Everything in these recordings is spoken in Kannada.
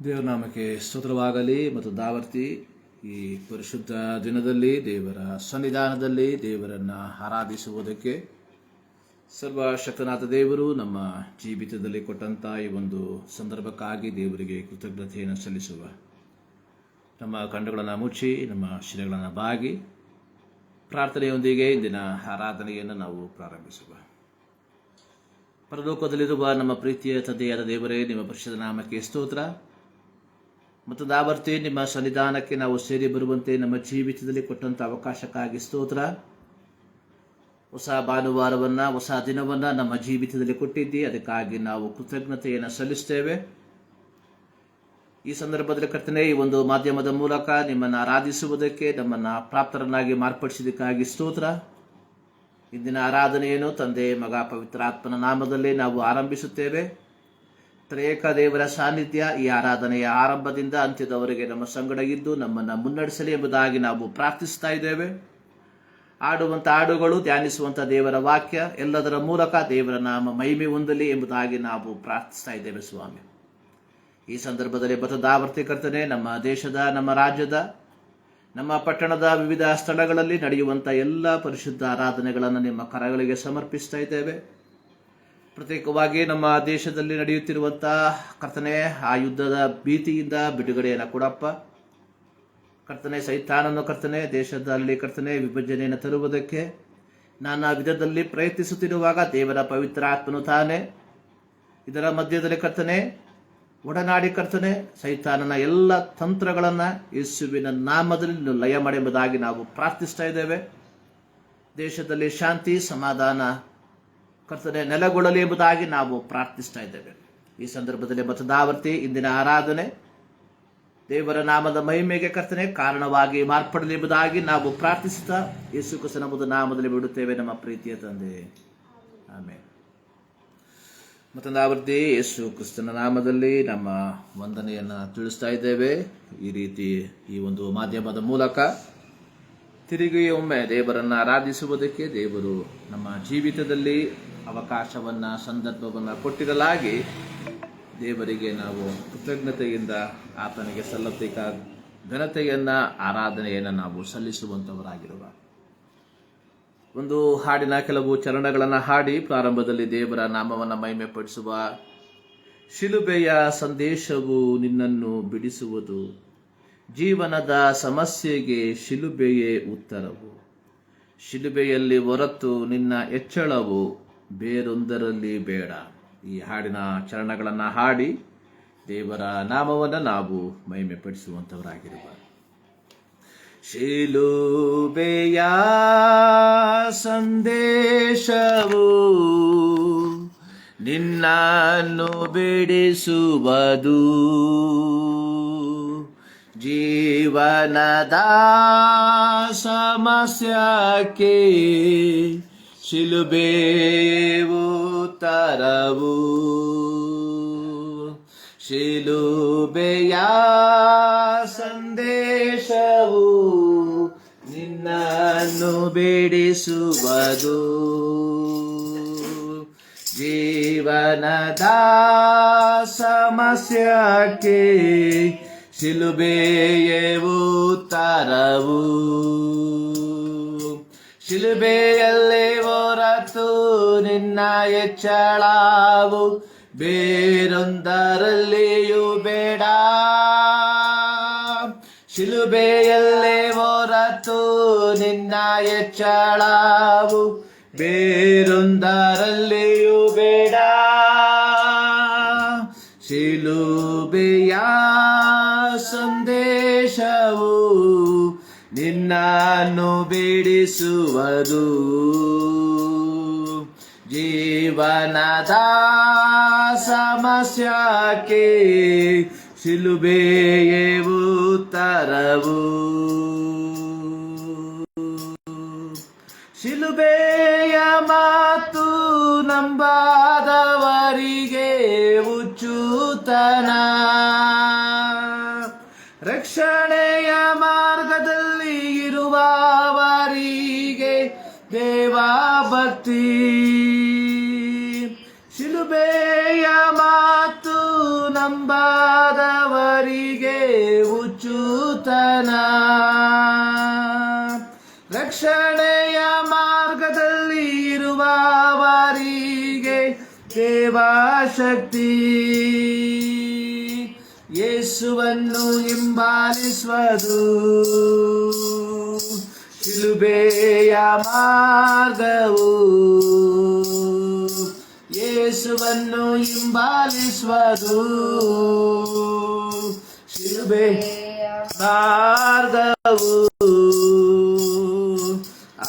ದೇವನಾಮಕ್ಕೆ ಸ್ತೋತ್ರವಾಗಲಿ. ಮತ್ತು ದಾವರ್ತಿ ಈ ಪರಿಶುದ್ಧ ದಿನದಲ್ಲಿ ದೇವರ ಸನ್ನಿಧಾನದಲ್ಲಿ ದೇವರನ್ನು ಆರಾಧಿಸುವುದಕ್ಕೆ ಸರ್ವಶಕ್ತನಾದ ದೇವರು ನಮ್ಮ ಜೀವಿತದಲ್ಲಿ ಕೊಟ್ಟಂಥ ಈ ಒಂದು ಸಂದರ್ಭಕ್ಕಾಗಿ ದೇವರಿಗೆ ಕೃತಜ್ಞತೆಯನ್ನು ಸಲ್ಲಿಸುವ. ನಮ್ಮ ಕಣ್ಣುಗಳನ್ನು ಮುಚ್ಚಿ ನಮ್ಮ ಶಿರಗಳನ್ನು ಬಾಗಿ ಪ್ರಾರ್ಥನೆಯೊಂದಿಗೆ ಇಂದಿನ ಆರಾಧನೆಯನ್ನು ನಾವು ಪ್ರಾರಂಭಿಸುವ. ಪರಲೋಕದಲ್ಲಿರುವ ನಮ್ಮ ಪ್ರೀತಿಯ ತಂದೆಯಾದ ದೇವರೇ, ನಿಮ್ಮ ಪರಿಶುದ್ಧ ನಾಮಕ್ಕೆ ಸ್ತೋತ್ರ. ಮತ್ತು ದಾವರ್ತಿ ನಿಮ್ಮ ಸನ್ನಿಧಾನಕ್ಕೆ ನಾವು ಸೇರಿ ಬರುವಂತೆ ನಮ್ಮ ಜೀವಿತದಲ್ಲಿ ಕೊಟ್ಟಂಥ ಅವಕಾಶಕ್ಕಾಗಿ ಸ್ತೋತ್ರ. ಹೊಸ ಭಾನುವಾರವನ್ನು, ಹೊಸ ದಿನವನ್ನು ನಮ್ಮ ಜೀವಿತದಲ್ಲಿ ಕೊಟ್ಟಿದ್ದಿ, ಅದಕ್ಕಾಗಿ ನಾವು ಕೃತಜ್ಞತೆಯನ್ನು ಸಲ್ಲಿಸ್ತೇವೆ. ಈ ಸಂದರ್ಭದಲ್ಲಿ ಕರ್ತನೇ, ಈ ಒಂದು ಮಾಧ್ಯಮದ ಮೂಲಕ ನಿಮ್ಮನ್ನು ಆರಾಧಿಸುವುದಕ್ಕೆ ನಮ್ಮನ್ನು ಪ್ರಾಪ್ತರನ್ನಾಗಿ ಮಾರ್ಪಡಿಸಿದ್ದಕ್ಕಾಗಿ ಸ್ತೋತ್ರ. ಇಂದಿನ ಆರಾಧನೆಯನ್ನು ತಂದೆ, ಮಗ, ಪವಿತ್ರಾತ್ಮನ ನಾಮದಲ್ಲಿ ನಾವು ಆರಂಭಿಸುತ್ತೇವೆ. ತ್ರಿಯೇಕ ದೇವರ ಸಾನ್ನಿಧ್ಯ ಈ ಆರಾಧನೆಯ ಆರಂಭದಿಂದ ಅಂತ್ಯದವರೆಗೆ ನಮ್ಮ ಸಂಗಡ ಇದ್ದು ನಮ್ಮನ್ನು ಮುನ್ನಡೆಸಲಿ ಎಂಬುದಾಗಿ ನಾವು ಪ್ರಾರ್ಥಿಸ್ತಾ ಇದ್ದೇವೆ. ಆಡುವಂಥ ಹಾಡುಗಳು, ಧ್ಯಾನಿಸುವಂಥ ದೇವರ ವಾಕ್ಯ ಎಲ್ಲದರ ಮೂಲಕ ದೇವರ ನಾಮ ಮಹಿಮೆ ಹೊಂದಲಿ ಎಂಬುದಾಗಿ ನಾವು ಪ್ರಾರ್ಥಿಸ್ತಾ ಇದ್ದೇವೆ ಸ್ವಾಮಿ. ಈ ಸಂದರ್ಭದಲ್ಲಿ ದಾವರ್ತಿ ಕರ್ತನೆ, ನಮ್ಮ ದೇಶದ, ನಮ್ಮ ರಾಜ್ಯದ, ನಮ್ಮ ಪಟ್ಟಣದ ವಿವಿಧ ಸ್ಥಳಗಳಲ್ಲಿ ನಡೆಯುವಂಥ ಎಲ್ಲ ಪರಿಶುದ್ಧ ಆರಾಧನೆಗಳನ್ನು ನಿಮ್ಮ ಕರಗಳಿಗೆ ಸಮರ್ಪಿಸ್ತಾ ಇದ್ದೇವೆ. ಪ್ರತ್ಯೇಕವಾಗಿ ನಮ್ಮ ದೇಶದಲ್ಲಿ ನಡೆಯುತ್ತಿರುವಂಥ ಕರ್ತನೆ, ಆ ಯುದ್ಧದ ಭೀತಿಯಿಂದ ಬಿಡುಗಡೆಯನ್ನು ಕೊಡಪ್ಪ. ಕರ್ತನೆ, ಸೈತಾನನು ಕರ್ತನೆ ದೇಶದಲ್ಲಿ ಕರ್ತನೆ ವಿಭಜನೆಯನ್ನು ತರುವುದಕ್ಕೆ ನಾನಾ ವಿಧದಲ್ಲಿ ಪ್ರಯತ್ನಿಸುತ್ತಿರುವಾಗ ದೇವರ ಪವಿತ್ರ ಆತ್ಮನು ತಾನೇ ಇದರ ಮಧ್ಯದಲ್ಲಿ ಕರ್ತನೆ ಒಡನಾಡಿ ಕರ್ತನೆ ಸೈತಾನನ ಎಲ್ಲ ತಂತ್ರಗಳನ್ನು ಯೇಸುವಿನ ನಾಮದಲ್ಲಿ ಲಯ ಮಾಡೆಂಬುದಾಗಿ ನಾವು ಪ್ರಾರ್ಥಿಸ್ತಾ ಇದ್ದೇವೆ. ದೇಶದಲ್ಲಿ ಶಾಂತಿ ಸಮಾಧಾನ ಕರ್ತನೆ ನೆಲೆಗೊಳ್ಳಲಿ ಎಂಬುದಾಗಿ ನಾವು ಪ್ರಾರ್ಥಿಸ್ತಾ ಇದ್ದೇವೆ. ಈ ಸಂದರ್ಭದಲ್ಲಿ ದಾವರ್ತಿ ಇಂದಿನ ಆರಾಧನೆ ದೇವರ ನಾಮದ ಮಹಿಮೆಗೆ ಕರ್ತನೆ ಕಾರಣವಾಗಿ ಮಾರ್ಪಡಲಿ ಎಂಬುದಾಗಿ ನಾವು ಪ್ರಾರ್ಥಿಸುತ್ತಾ ಯೇಸು ಕ್ರಿಸ್ತನ ನಾಮದಲ್ಲಿ ಬಿಡುತ್ತೇವೆ ನಮ್ಮ ಪ್ರೀತಿಯ ತಂದೆ, ಆಮೆನ್. ದಾವರ್ತಿ ಯೇಸು ಕ್ರಿಸ್ತನ ನಾಮದಲ್ಲಿ ನಮ್ಮ ವಂದನೆಯನ್ನು ತಿಳಿಸ್ತಾ ಇದ್ದೇವೆ. ಈ ರೀತಿ ಈ ಒಂದು ಮಾಧ್ಯಮದ ಮೂಲಕ ತಿರುಗಿ ಒಮ್ಮೆ ದೇವರನ್ನು ಆರಾಧಿಸುವುದಕ್ಕೆ ದೇವರು ನಮ್ಮ ಜೀವಿತದಲ್ಲಿ ಅವಕಾಶವನ್ನು, ಸಂದರ್ಭವನ್ನು ಕೊಟ್ಟಿರಲಾಗಿ ದೇವರಿಗೆ ನಾವು ಕೃತಜ್ಞತೆಯಿಂದ ಆತನಿಗೆ ಸಲ್ಲತಕ್ಕ ಘನತೆಯನ್ನು, ಆರಾಧನೆಯನ್ನು ನಾವು ಸಲ್ಲಿಸುವಂಥವರಾಗಿರುವ. ಒಂದು ಹಾಡಿನ ಕೆಲವು ಚರಣಗಳನ್ನು ಹಾಡಿ ಪ್ರಾರಂಭದಲ್ಲಿ ದೇವರ ನಾಮವನ್ನು ಮಹಿಮೆಪಡಿಸುವ. ಶಿಲುಬೆಯ ಸಂದೇಶವು ನಿನ್ನನ್ನು ಬಿಡಿಸುವುದು, ಜೀವನದ ಸಮಸ್ಯೆಗೆ ಶಿಲುಬೆಯೇ ಉತ್ತರವು. ಶಿಲುಬೆಯಲ್ಲಿ ಹೊರತು ನಿನ್ನ ಹೆಚ್ಚಳವು ಬೇರೊಂದರಲ್ಲಿ ಬೇಡ. ಈ ಹಾಡಿನ ಚರಣಗಳನ್ನು ಹಾಡಿ ದೇವರ ನಾಮವನ್ನು ನಾವು ಮಹಿಮೆ ಪಡಿಸುವಂಥವರಾಗಿರುವ. ಶಿಲುಬೆಯ ಸಂದೇಶವು ನಿನ್ನನ್ನು ಬಿಡಿಸುವುದು, ಜೀವನದ ಸಮಸ್ಯಕ್ಕೆ ಶಿಲುಬೆಯು ಉತ್ತರವು. ಶಿಲುಬೆಯ ಸಂದೇಶವು ನಿನ್ನನ್ನು ಬಿಡಿಸುವುದು, ಜೀವನದ ಸಮಸ್ಯಕ್ಕೆ ಶಿಲುಬೆಯೇ ಉತ್ತರವು. ಶಿಲುಬೆಯಲ್ಲಿ ಹೊರತು ನಿನ್ನ ಹೆಚ್ಚಳವು ಬೇರೊಂದರಲ್ಲಿಯೂ ಬೇಡ. ಶಿಲುಬೆಯಲ್ಲಿ ಹೊರತು ನಿನ್ನ ಹೆಚ್ಚಳವು ಬೇರೊಂದರಲ್ಲಿಯೂ ಬೇಡ. ಶಿಲುಬೆಯ ಸಂದೇಶವು ನಿನ್ನನ್ನು ಬಿಡಿಸುವುದು, ಜೀವನದ ಸಮಸ್ಯಕ್ಕೆ ಶಿಲುಬೆಯೇ ಉತ್ತರವು. ಶಿಲುಬೆಯ ಮಾತು ನಂಬದವರಿಗೆ ಹುಚ್ಚುತನ, ರಕ್ಷಣೆಯ ಮಾರ್ಗದಲ್ಲಿ ಇರುವವರಿಗೆ ದೇವಭಕ್ತಿ. ಶಿಲುಬೆಯ ಮಾತು ನಂಬಾದವರಿಗೆ ಹುಚ್ಚುತನ, ರಕ್ಷಣೆಯ ಮಾರ್ಗದಲ್ಲಿ ಇರುವವರಿಗೆ ದೇವಶಕ್ತಿ. ಯೇಸುವನ್ನು ಹಿಂಬಾಲಿಸುವುದು ಶಿಲುಬೆಯ ಮಾರ್ಗವು. ಯೇಸುವನ್ನು ಹಿಂಬಾಲಿಸುವುದು ಶಿಲುಬೆಯ ಮಾರ್ಗವು.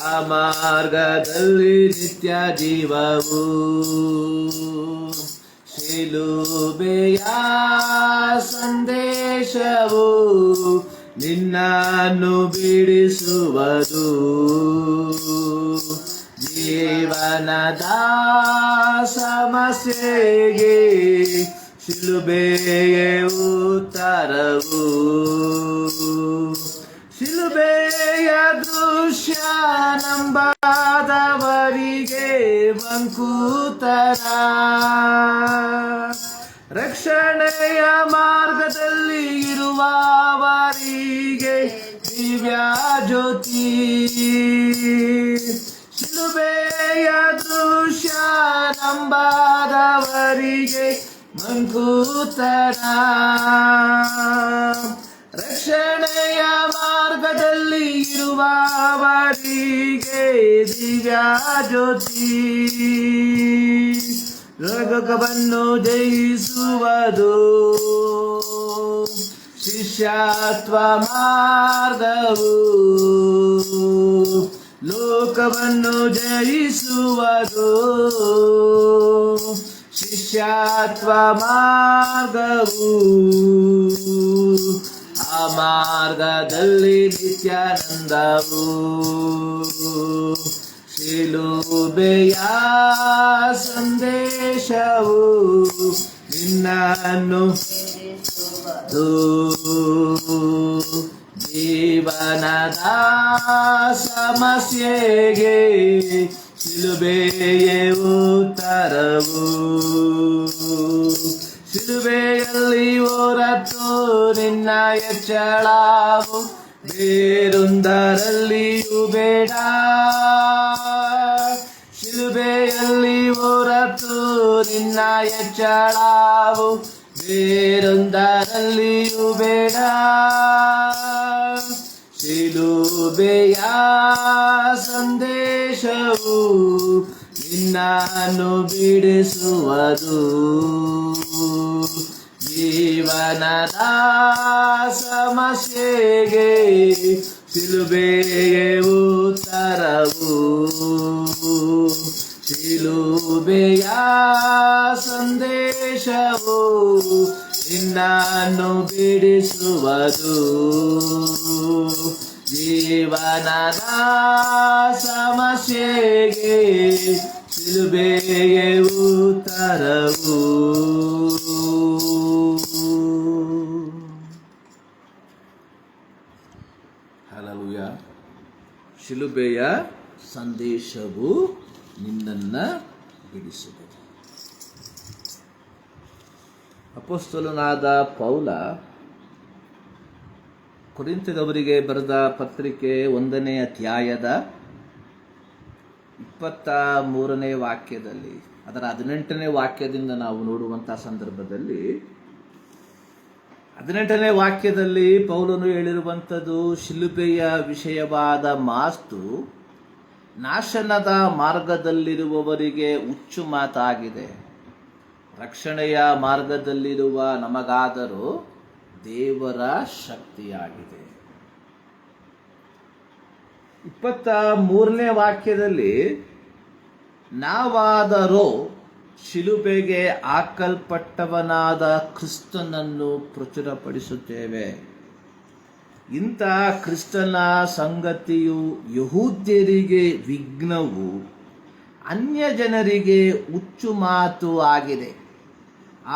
ಆ ಮಾರ್ಗದಲ್ಲಿ ನಿತ್ಯ ಜೀವವು. ಶಿಲುಬೆಯ ಸಂದೇಶವು ನಿನ್ನನ್ನು ಬಿಡಿಸುವುದು. ಜೀವನದ ಸಮಸ್ಯೆಗೆ ಶಿಲುಬೆಯೇ ಉತ್ತರವು. ಶಿಲುಬೆಯ ದೃಶ್ಯ ನಂಬಾದವರಿಗೆ ಮಂಕುತನ, ರಕ್ಷಣೆಯ ಮಾರ್ಗದಲ್ಲಿ ಇರುವವರಿಗೆ ದಿವ್ಯ ಜ್ಯೋತಿ. ಶಿಲುಬೆಯ ದೃಶ್ಯ ನಂಬಾದವರಿಗೆ ಮಂಕುತನ, ರಕ್ಷಣೆಯ ಮಾರ್ಗದಲ್ಲಿ ಇರುವವರಿಗೆ ದಿವ್ಯ ಜ್ಯೋತಿ. ಲೋಕವನ್ನು ಜಯಿಸುವುದು ಶಿಷ್ಯತ್ವ ಮಾರ್ಗವು. ಲೋಕವನ್ನು ಜಯಿಸುವುದು ಶಿಷ್ಯತ್ವ ಮಾರ್ಗವು. ಆ ಮಾರ್ಗದಲ್ಲಿ ನಿತ್ಯಾನಂದವು. ಶಿಲುಬೆಯ ಸಂದೇಶವು ನಿನ್ನನ್ನು ಜೀವನದ ಸಮಸ್ಯೆಗೆ ಶಿಲುಬೆಯೇ ಉತ್ತರವು. ಶಿಲುಬೆಯಲ್ಲಿ ಹೊರತು ನಿನ್ನ ಎಚ್ಚಳವು ಬೇರೊಂದರಲ್ಲಿಯೂ ಬೇಡ. ಶಿಲುಬೆಯಲ್ಲಿ ಹೊರತು ನಿನ್ನ ಎಚ್ಚಳವು ಬೇರೊಂದರಲ್ಲಿಯೂ ಬೇಡ. ಶಿಲುಬೆಯ ಸಂದೇಶವು ನಿನ್ನನ್ನು ಬಿಡಿಸುವುದು. ಜೀವನದ ಸಮಸ್ಯೆಗೆ ಶಿಲುಬೆಯೇ ಉತ್ತರವು. ಶಿಲುಬೆಯ ಸಂದೇಶವು ನಿನ್ನನ್ನು ಬಿಡಿಸುವುದು. ಜೀವನದ ಸಮಸ್ಯೆಗೆ ಶಿಲುಬೆಯೇ ಉತ್ತರವು. ಹಲ್ಲೆಲೂಯಾ. ಶಿಲುಬೆಯ ಸಂದೇಶವು ನಿನ್ನನ್ನು ಬಿಡಿಸುವುದು. ಅಪೊಸ್ತಲನಾದ ಪೌಲ ಕೊರಿಂಥದವರಿಗೆ ಬರೆದ ಪತ್ರಿಕೆ 1ನೇ ಅಧ್ಯಾಯದ 23ನೇ ವಾಕ್ಯದಲ್ಲಿ, ಅದರ 18ನೇ ವಾಕ್ಯದಿಂದ ನಾವು ನೋಡುವಂಥ ಸಂದರ್ಭದಲ್ಲಿ 18ನೇ ವಾಕ್ಯದಲ್ಲಿ ಪೌಲನು ಹೇಳಿರುವಂಥದ್ದು ಶಿಲುಬೆಯ ವಿಷಯವಾದ ಮಾತು ನಾಶನದ ಮಾರ್ಗದಲ್ಲಿರುವವರಿಗೆ ಹುಚ್ಚು ಮಾತಾಗಿದೆ, ರಕ್ಷಣೆಯ ಮಾರ್ಗದಲ್ಲಿರುವ ನಮಗಾದರೂ ದೇವರ ಶಕ್ತಿಯಾಗಿದೆ. 23ನೇ ವಾಕ್ಯದಲ್ಲಿ ನಾವಾದರೋ ಶಿಲುಬೆಗೆ ಹಾಕಲ್ಪಟ್ಟವನಾದ ಕ್ರಿಸ್ತನನ್ನು ಪ್ರಚುರಪಡಿಸುತ್ತೇವೆ. ಇಂಥ ಕ್ರಿಸ್ತನ ಸಂಗತಿಯು ಯಹೂದ್ಯರಿಗೆ ವಿಘ್ನವು, ಅನ್ಯ ಜನರಿಗೆ ಹುಚ್ಚು ಮಾತು ಆಗಿದೆ.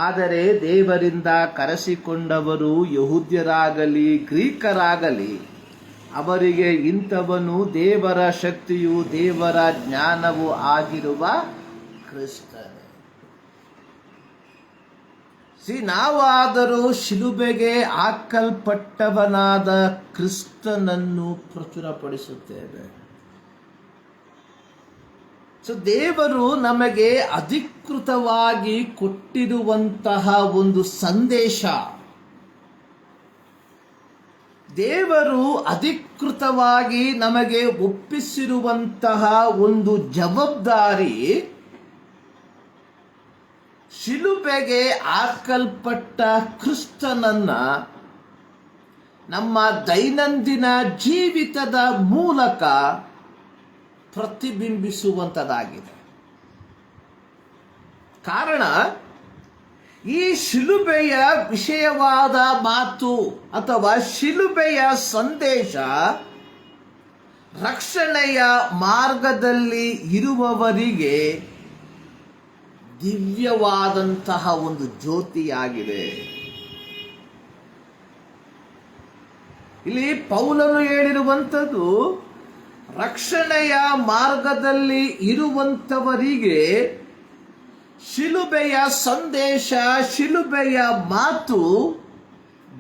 ಆದರೆ ದೇವರಿಂದ ಕರೆಸಿಕೊಂಡವರು ಯಹೂದ್ಯರಾಗಲಿ ಗ್ರೀಕರಾಗಲಿ ಅವರಿಗೆ ಇಂಥವನು ದೇವರ ಶಕ್ತಿಯು ದೇವರ ಜ್ಞಾನವೂ ಆಗಿರುವ ಕ್ರಿಸ್ತನೇ. ನಾವಾದರೂ ಶಿಲುಬೆಗೆ ಹಾಕಲ್ಪಟ್ಟವನಾದ ಕ್ರಿಸ್ತನನ್ನು ಪ್ರಚುರಪಡಿಸುತ್ತೇವೆ. ದೇವರು ನಮಗೆ ಅಧಿಕೃತವಾಗಿ ಕೊಟ್ಟಿರುವಂತಹ ಒಂದು ಸಂದೇಶ, ದೇವರು ಅಧಿಕೃತವಾಗಿ ನಮಗೆ ಒಪ್ಪಿಸಿರುವಂತಹ ಒಂದು ಜವಾಬ್ದಾರಿ, ಶಿಲುಬೆಗೆ ಹಾಕಲ್ಪಟ್ಟ ಕ್ರಿಸ್ತನನ್ನ ನಮ್ಮ ದೈನಂದಿನ ಜೀವಿತದ ಮೂಲಕ ಪ್ರತಿಬಿಂಬಿಸುವಂಥದ್ದಾಗಿದೆ. ಕಾರಣ, ಈ ಶಿಲುಬೆಯ ವಿಷಯವಾದ ಮಾತು ಅಥವಾ ಶಿಲುಬೆಯ ಸಂದೇಶ ರಕ್ಷಣೆಯ ಮಾರ್ಗದಲ್ಲಿ ಇರುವವರಿಗೆ ದಿವ್ಯವಾದಂತಹ ಒಂದು ಜ್ಯೋತಿಯಾಗಿದೆ. ಇಲ್ಲಿ ಪೌಲನು ಹೇಳಿರುವಂಥದ್ದು, ರಕ್ಷಣೆಯ ಮಾರ್ಗದಲ್ಲಿ ಇರುವಂಥವರಿಗೆ ಶಿಲುಬೆಯ ಸಂದೇಶ, ಶಿಲುಬೆಯ ಮಾತು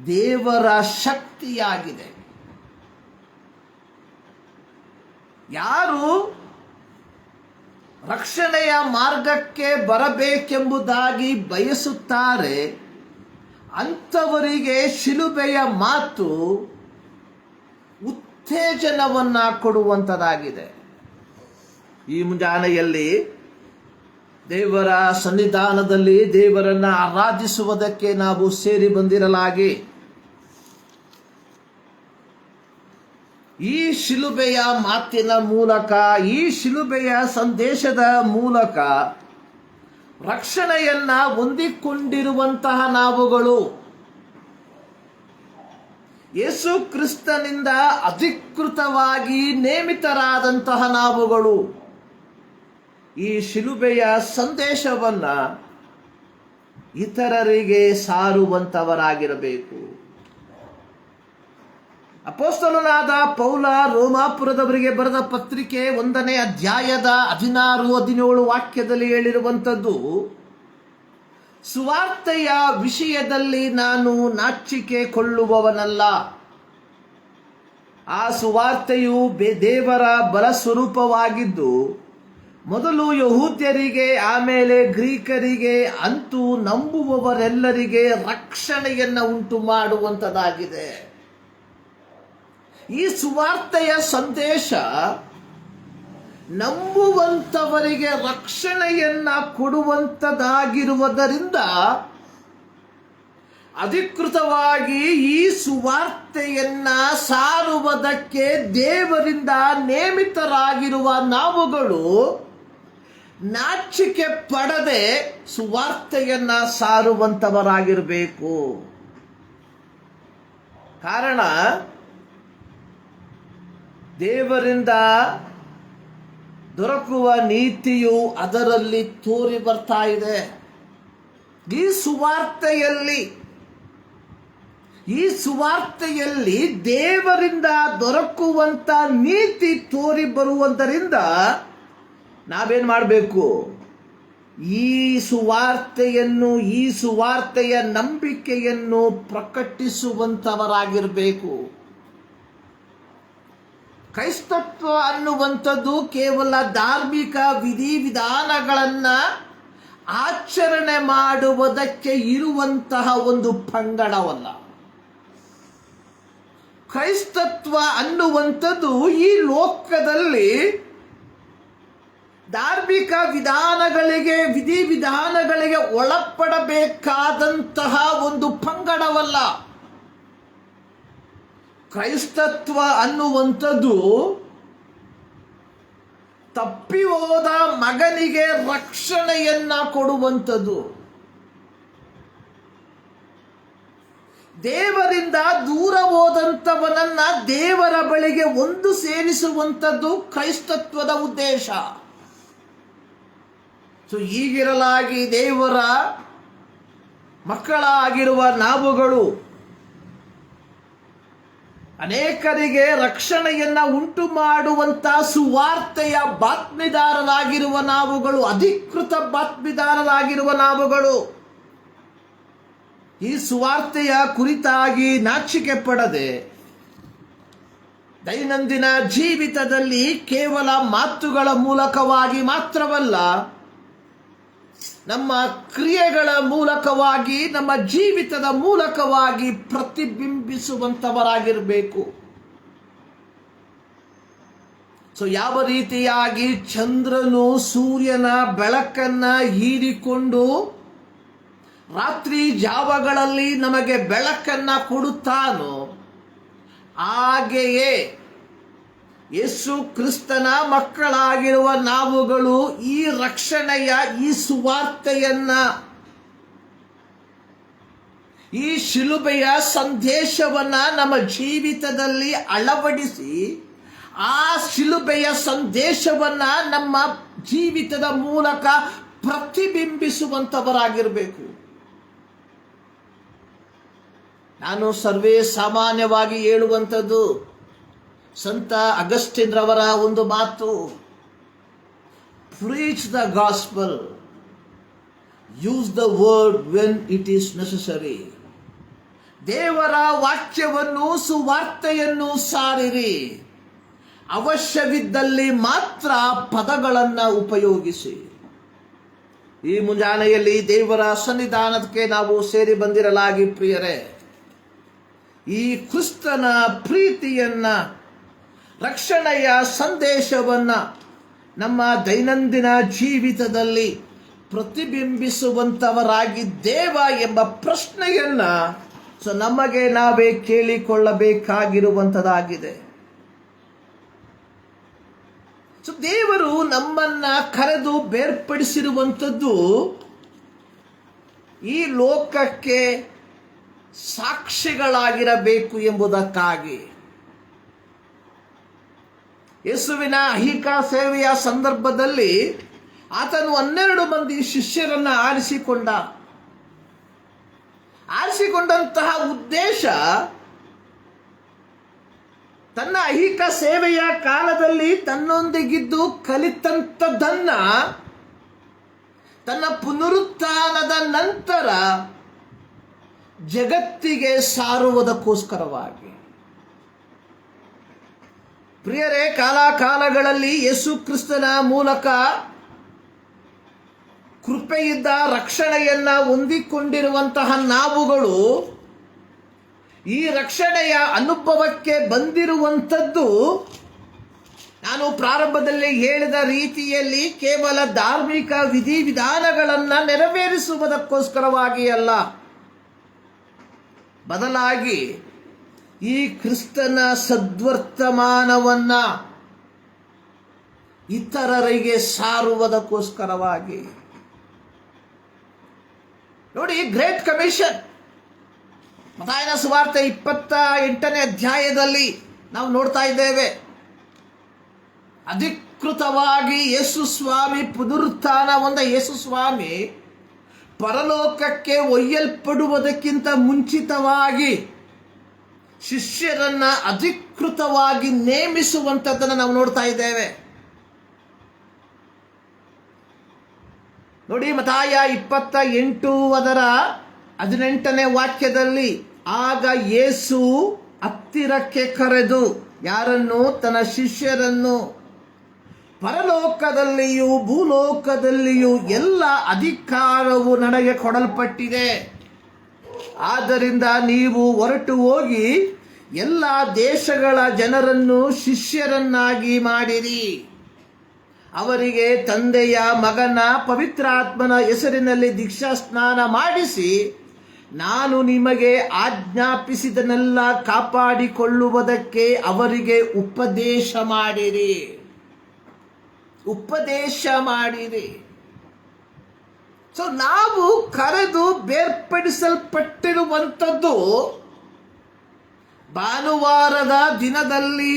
ದೇವರ ಶಕ್ತಿಯಾಗಿದೆ. ಯಾರು ರಕ್ಷಣೆಯ ಮಾರ್ಗಕ್ಕೆ ಬರಬೇಕೆಂಬುದಾಗಿ ಬಯಸುತ್ತಾರೆ, ಅಂಥವರಿಗೆ ಶಿಲುಬೆಯ ಮಾತು ಉತ್ತೇಜನವನ್ನ ಕೊಡುವಂಥದ್ದಾಗಿದೆ. ಈ ಮುಂಜಾನೆಯಲ್ಲಿ ದೇವರ ಸನ್ನಿಧಾನದಲ್ಲಿ ದೇವರನ್ನ ಆರಾಧಿಸುವುದಕ್ಕೆ ನಾವು ಸೇರಿ ಬಂದಿರಲಾಗಿ, ಈ ಶಿಲುಬೆಯ ಮಾತಿನ ಮೂಲಕ, ಈ ಶಿಲುಬೆಯ ಸಂದೇಶದ ಮೂಲಕ ರಕ್ಷಣೆಯನ್ನ ಹೊಂದಿಕೊಂಡಿರುವಂತಹ ನಾವುಗಳು, ಯೇಸು ಕ್ರಿಸ್ತನಿಂದ ಅಧಿಕೃತವಾಗಿ ನೇಮಿತರಾದಂತಹ ನಾವುಗಳು ಈ ಶಿಲುಬೆಯ ಸಂದೇಶವನ್ನ ಇತರರಿಗೆ ಸಾರುವಂತವರಾಗಿರಬೇಕು. ಅಪೊಸ್ತಲನಾದ ಪೌಲ ರೋಮಾಪುರದವರಿಗೆ ಬರೆದ ಪತ್ರಿಕೆ 1ನೇ ಅಧ್ಯಾಯದ 16-17 ವಾಕ್ಯದಲ್ಲಿ ಹೇಳಿರುವಂಥದ್ದು, ಸುವಾರ್ತೆಯ ವಿಷಯದಲ್ಲಿ ನಾನು ನಾಚಿಕೆ ಕೊಳ್ಳುವವನಲ್ಲ. ಆ ಸುವಾರ್ತೆಯು ದೇವರ ಬಲ ಸ್ವರೂಪವಾಗಿದ್ದು, ಮೊದಲು ಯಹೂದ್ಯರಿಗೆ ಆಮೇಲೆ ಗ್ರೀಕರಿಗೆ, ಅಂತೂ ನಂಬುವವರೆಲ್ಲರಿಗೆ ರಕ್ಷಣೆಯನ್ನು ಉಂಟು ಮಾಡುವಂಥದ್ದಾಗಿದೆ. ಈ ಸುವಾರ್ತೆಯ ಸಂದೇಶ ನಂಬುವಂಥವರಿಗೆ ರಕ್ಷಣೆಯನ್ನ ಕೊಡುವಂಥದ್ದಾಗಿರುವುದರಿಂದ ಅಧಿಕೃತವಾಗಿ ಈ ಸುವಾರ್ತೆಯನ್ನ ಸಾರುವುದಕ್ಕೆ ದೇವರಿಂದ ನೇಮಿತರಾಗಿರುವ ನಾವುಗಳು ನಾಚಿಕೆ ಪಡದೆ ಸುವಾರ್ತೆಯನ್ನ ಸಾರುವಂತವರಾಗಿರಬೇಕು. ಕಾರಣ, ದೇವರಿಂದ ದೊರಕುವ ನೀತಿಯು ಅದರಲ್ಲಿ ತೋರಿ ಬರ್ತಾ ಇದೆ. ಈ ಸುವಾರ್ತೆಯಲ್ಲಿ ದೇವರಿಂದ ದೊರಕುವಂತ ನೀತಿ ತೋರಿ ಬರುವುದರಿಂದ ನಾವೇನ್ ಮಾಡಬೇಕು? ಈ ಸುವಾರ್ತೆಯ ನಂಬಿಕೆಯನ್ನು ಪ್ರಕಟಿಸುವಂತವರಾಗಿರಬೇಕು. ಕ್ರೈಸ್ತತ್ವ ಅನ್ನುವಂಥದ್ದು ಕೇವಲ ಧಾರ್ಮಿಕ ವಿಧಿವಿಧಾನಗಳನ್ನ ಆಚರಣೆ ಮಾಡುವುದಕ್ಕೆ ಇರುವಂತಹ ಒಂದು ಪಂಗಡವಲ್ಲ. ಕ್ರೈಸ್ತತ್ವ ಅನ್ನುವಂಥದ್ದು ಈ ಲೋಕದಲ್ಲಿ ಧಾರ್ಮಿಕ ವಿಧಿವಿಧಾನಗಳಿಗೆ ಒಳಪಡಬೇಕಾದಂತಹ ಒಂದು ಪಂಗಡವಲ್ಲ. ಕ್ರೈಸ್ತತ್ವ ಅನ್ನುವಂಥದ್ದು ತಪ್ಪಿ ಹೋದ ಮಗನಿಗೆ ರಕ್ಷಣೆಯನ್ನ ಕೊಡುವಂಥದ್ದು. ದೇವರಿಂದ ದೂರ ಹೋದಂಥವನನ್ನ ದೇವರ ಬಳಿಗೆ ಒಂದು ಸೇರಿಸುವಂಥದ್ದು ಕ್ರೈಸ್ತತ್ವದ ಉದ್ದೇಶ. ಹೀಗಿರಲಾಗಿ ದೇವರ ಮಕ್ಕಳಾಗಿರುವ ನಾವುಗಳು ಅನೇಕರಿಗೆ ರಕ್ಷಣೆಯನ್ನ ಉಂಟು ಮಾಡುವಂತ ಸುವಾರ್ತೆಯ ಬಾತ್ಮಿದಾರರಾಗಿರುವ ನಾವುಗಳು, ಅಧಿಕೃತ ಬಾತ್ಮಿದಾರರಾಗಿರುವ ನಾವುಗಳು ಈ ಸುವಾರ್ತೆಯ ಕುರಿತಾಗಿ ನಾಚಿಕೆ ಪಡದೆ ದೈನಂದಿನ ಜೀವಿತದಲ್ಲಿ ಕೇವಲ ಮಾತುಗಳ ಮೂಲಕವಾಗಿ ಮಾತ್ರವಲ್ಲ, ನಮ್ಮ ಕ್ರಿಯೆಗಳ ಮೂಲಕವಾಗಿ, ನಮ್ಮ ಜೀವಿತದ ಮೂಲಕವಾಗಿ ಪ್ರತಿಬಿಂಬಿಸುವಂತವರಾಗಿರಬೇಕು. ಯಾವ ರೀತಿಯಾಗಿ ಚಂದ್ರನು ಸೂರ್ಯನ ಬೆಳಕನ್ನ ಹೀರಿಕೊಂಡು ರಾತ್ರಿ ಜಾವಗಳಲ್ಲಿ ನಮಗೆ ಬೆಳಕನ್ನ ಕೊಡುತ್ತಾನೋ, ಹಾಗೆಯೇ ಯೇಸು ಕ್ರಿಸ್ತನ ಮಕ್ಕಳಾಗಿರುವ ನಾವುಗಳು ಈ ರಕ್ಷಣೆಯ ಈ ಸುವಾರ್ತೆಯನ್ನ, ಈ ಶಿಲುಬೆಯ ಸಂದೇಶವನ್ನ ನಮ್ಮ ಜೀವಿತದಲ್ಲಿ ಅಳವಡಿಸಿ ಆ ಶಿಲುಬೆಯ ಸಂದೇಶವನ್ನ ನಮ್ಮ ಜೀವಿತದ ಮೂಲಕ ಪ್ರತಿಬಿಂಬಿಸುವಂತವರಾಗಿರಬೇಕು. ನಾನು ಸರ್ವೇ ಸಾಮಾನ್ಯವಾಗಿ ಹೇಳುವಂಥದ್ದು ಸಂತ ಅಗಸ್ಟಿನ್ ರವರ ಒಂದು ಮಾತು, preach the gospel, use the word when it is necessary. ದೇವರ ವಾಕ್ಯವನ್ನು, ಸುವಾರ್ತೆಯನ್ನು ಸಾರಿರಿ, ಅವಶ್ಯವಿದ್ದಲ್ಲಿ ಮಾತ್ರ ಪದಗಳನ್ನು ಉಪಯೋಗಿಸಿ. ಈ ಮುಂಜಾನೆಯಲ್ಲಿ ದೇವರ ಸನ್ನಿಧಾನಕ್ಕೆ ನಾವು ಸೇರಿ ಬಂದಿರಲಾಗಿ ಪ್ರಿಯರೇ, ಈ ಕ್ರಿಸ್ತನ ಪ್ರೀತಿಯನ್ನ, ರಕ್ಷಣೆಯ ಸಂದೇಶವನ್ನ ನಮ್ಮ ದೈನಂದಿನ ಜೀವಿತದಲ್ಲಿ ಪ್ರತಿಬಿಂಬಿಸುವಂತವರಾಗಿದ್ದೇವ ಎಂಬ ಪ್ರಶ್ನೆಯನ್ನ ನಮಗೆ ನಾವೇ ಕೇಳಿಕೊಳ್ಳಬೇಕಾಗಿರುವಂತದಾಗಿದೆ. ದೇವರು ನಮ್ಮನ್ನ ಕರೆದು ಬೇರ್ಪಡಿಸಿರುವಂಥದ್ದು ಈ ಲೋಕಕ್ಕೆ ಸಾಕ್ಷಿಗಳಾಗಿರಬೇಕು ಎಂಬುದಕ್ಕಾಗಿ. ಯೇಸುವಿನ ಐಹಿಕ ಸೇವೆಯ ಸಂದರ್ಭದಲ್ಲಿ ಆತನು 12 ಮಂದಿ ಶಿಷ್ಯರನ್ನ ಆರಿಸಿಕೊಂಡಂತಹ ಉದ್ದೇಶ ತನ್ನ ಐಹಿಕ ಸೇವೆಯ ಕಾಲದಲ್ಲಿ ತನ್ನೊಂದಿಗಿದ್ದು ಕಲಿತಂಥದ್ದನ್ನ ತನ್ನ ಪುನರುತ್ಥಾನದ ನಂತರ ಜಗತ್ತಿಗೆ ಸಾರುವುದಕ್ಕೋಸ್ಕರವಾಗಿ. ಪ್ರಿಯರೇ, ಕಾಲಗಳಲ್ಲಿ ಯೇಸು ಕ್ರಿಸ್ತನ ಮೂಲಕ ಕೃಪೆಯಿದ್ದ ರಕ್ಷಣೆಯನ್ನ ಹೊಂದಿಕೊಂಡಿರುವಂತಹ ನಾವುಗಳು ಈ ರಕ್ಷಣೆಯ ಅನುಭವಕ್ಕೆ ಬಂದಿರುವಂಥದ್ದು ನಾನು ಪ್ರಾರಂಭದಲ್ಲಿ ಹೇಳಿದ ರೀತಿಯಲ್ಲಿ ಕೇವಲ ಧಾರ್ಮಿಕ ವಿಧಿವಿಧಾನಗಳನ್ನು ನೆರವೇರಿಸುವುದಕ್ಕೋಸ್ಕರವಾಗಿ ಅಲ್ಲ, ಬದಲಾಗಿ ಈ ಕ್ರಿಸ್ತನ ಸದ್ವರ್ತಮಾನವನ್ನ ಇತರರಿಗೆ ಸಾರುವುದಕ್ಕೋಸ್ಕರವಾಗಿ. ನೋಡಿ, ಗ್ರೇಟ್ ಕಮಿಷನ್ ಮತ್ತಾಯನ ಸುವಾರ್ತೆ 28ನೇ ಅಧ್ಯಾಯದಲ್ಲಿ ನಾವು ನೋಡ್ತಾ ಇದ್ದೇವೆ. ಅಧಿಕೃತವಾಗಿ ಯೇಸು ಸ್ವಾಮಿ ಪುನರುತ್ಥಾನ ಹೊಂದ ಯೇಸು ಸ್ವಾಮಿ ಪರಲೋಕಕ್ಕೆ ಒಯ್ಯಲ್ಪಡುವುದಕ್ಕಿಂತ ಮುಂಚಿತವಾಗಿ ಶಿಷ್ಯರನ್ನ ಅಧಿಕೃತವಾಗಿ ನೇಮಿಸುವಂಥದ್ದನ್ನು ನಾವು ನೋಡ್ತಾ ಇದ್ದೇವೆ. ನೋಡಿ, ಮತ್ತಾಯ 28 ಅದರ 18ನೇ ವಾಕ್ಯದಲ್ಲಿ, ಆಗ ಯೇಸು ಹತ್ತಿರಕ್ಕೆ ಕರೆದು ಯಾರನ್ನು? ತನ್ನ ಶಿಷ್ಯರನ್ನು, ಪರಲೋಕದಲ್ಲಿಯೂ ಭೂಲೋಕದಲ್ಲಿಯೂ ಎಲ್ಲ ಅಧಿಕಾರವು ನನಗೆ ಕೊಡಲ್ಪಟ್ಟಿದೆ. ಆದ್ದರಿಂದ ನೀವು ಹೊರಟು ಹೋಗಿ ಎಲ್ಲ ದೇಶಗಳ ಜನರನ್ನು ಶಿಷ್ಯರನ್ನಾಗಿ ಮಾಡಿರಿ. ಅವರಿಗೆ ತಂದೆಯ, ಮಗನ, ಪವಿತ್ರಾತ್ಮನ ಹೆಸರಿನಲ್ಲಿ ದೀಕ್ಷಾ ಸ್ನಾನ ಮಾಡಿಸಿ, ನಾನು ನಿಮಗೆ ಆಜ್ಞಾಪಿಸಿದನೆಲ್ಲ ಕಾಪಾಡಿಕೊಳ್ಳುವುದಕ್ಕೆ ಅವರಿಗೆ ಉಪದೇಶ ಮಾಡಿರಿ. ನಾವು ಕರೆದು ಬೇರ್ಪಡಿಸಲ್ಪಟ್ಟಿರುವಂಥದ್ದು ಭಾನುವಾರದ ದಿನದಲ್ಲಿ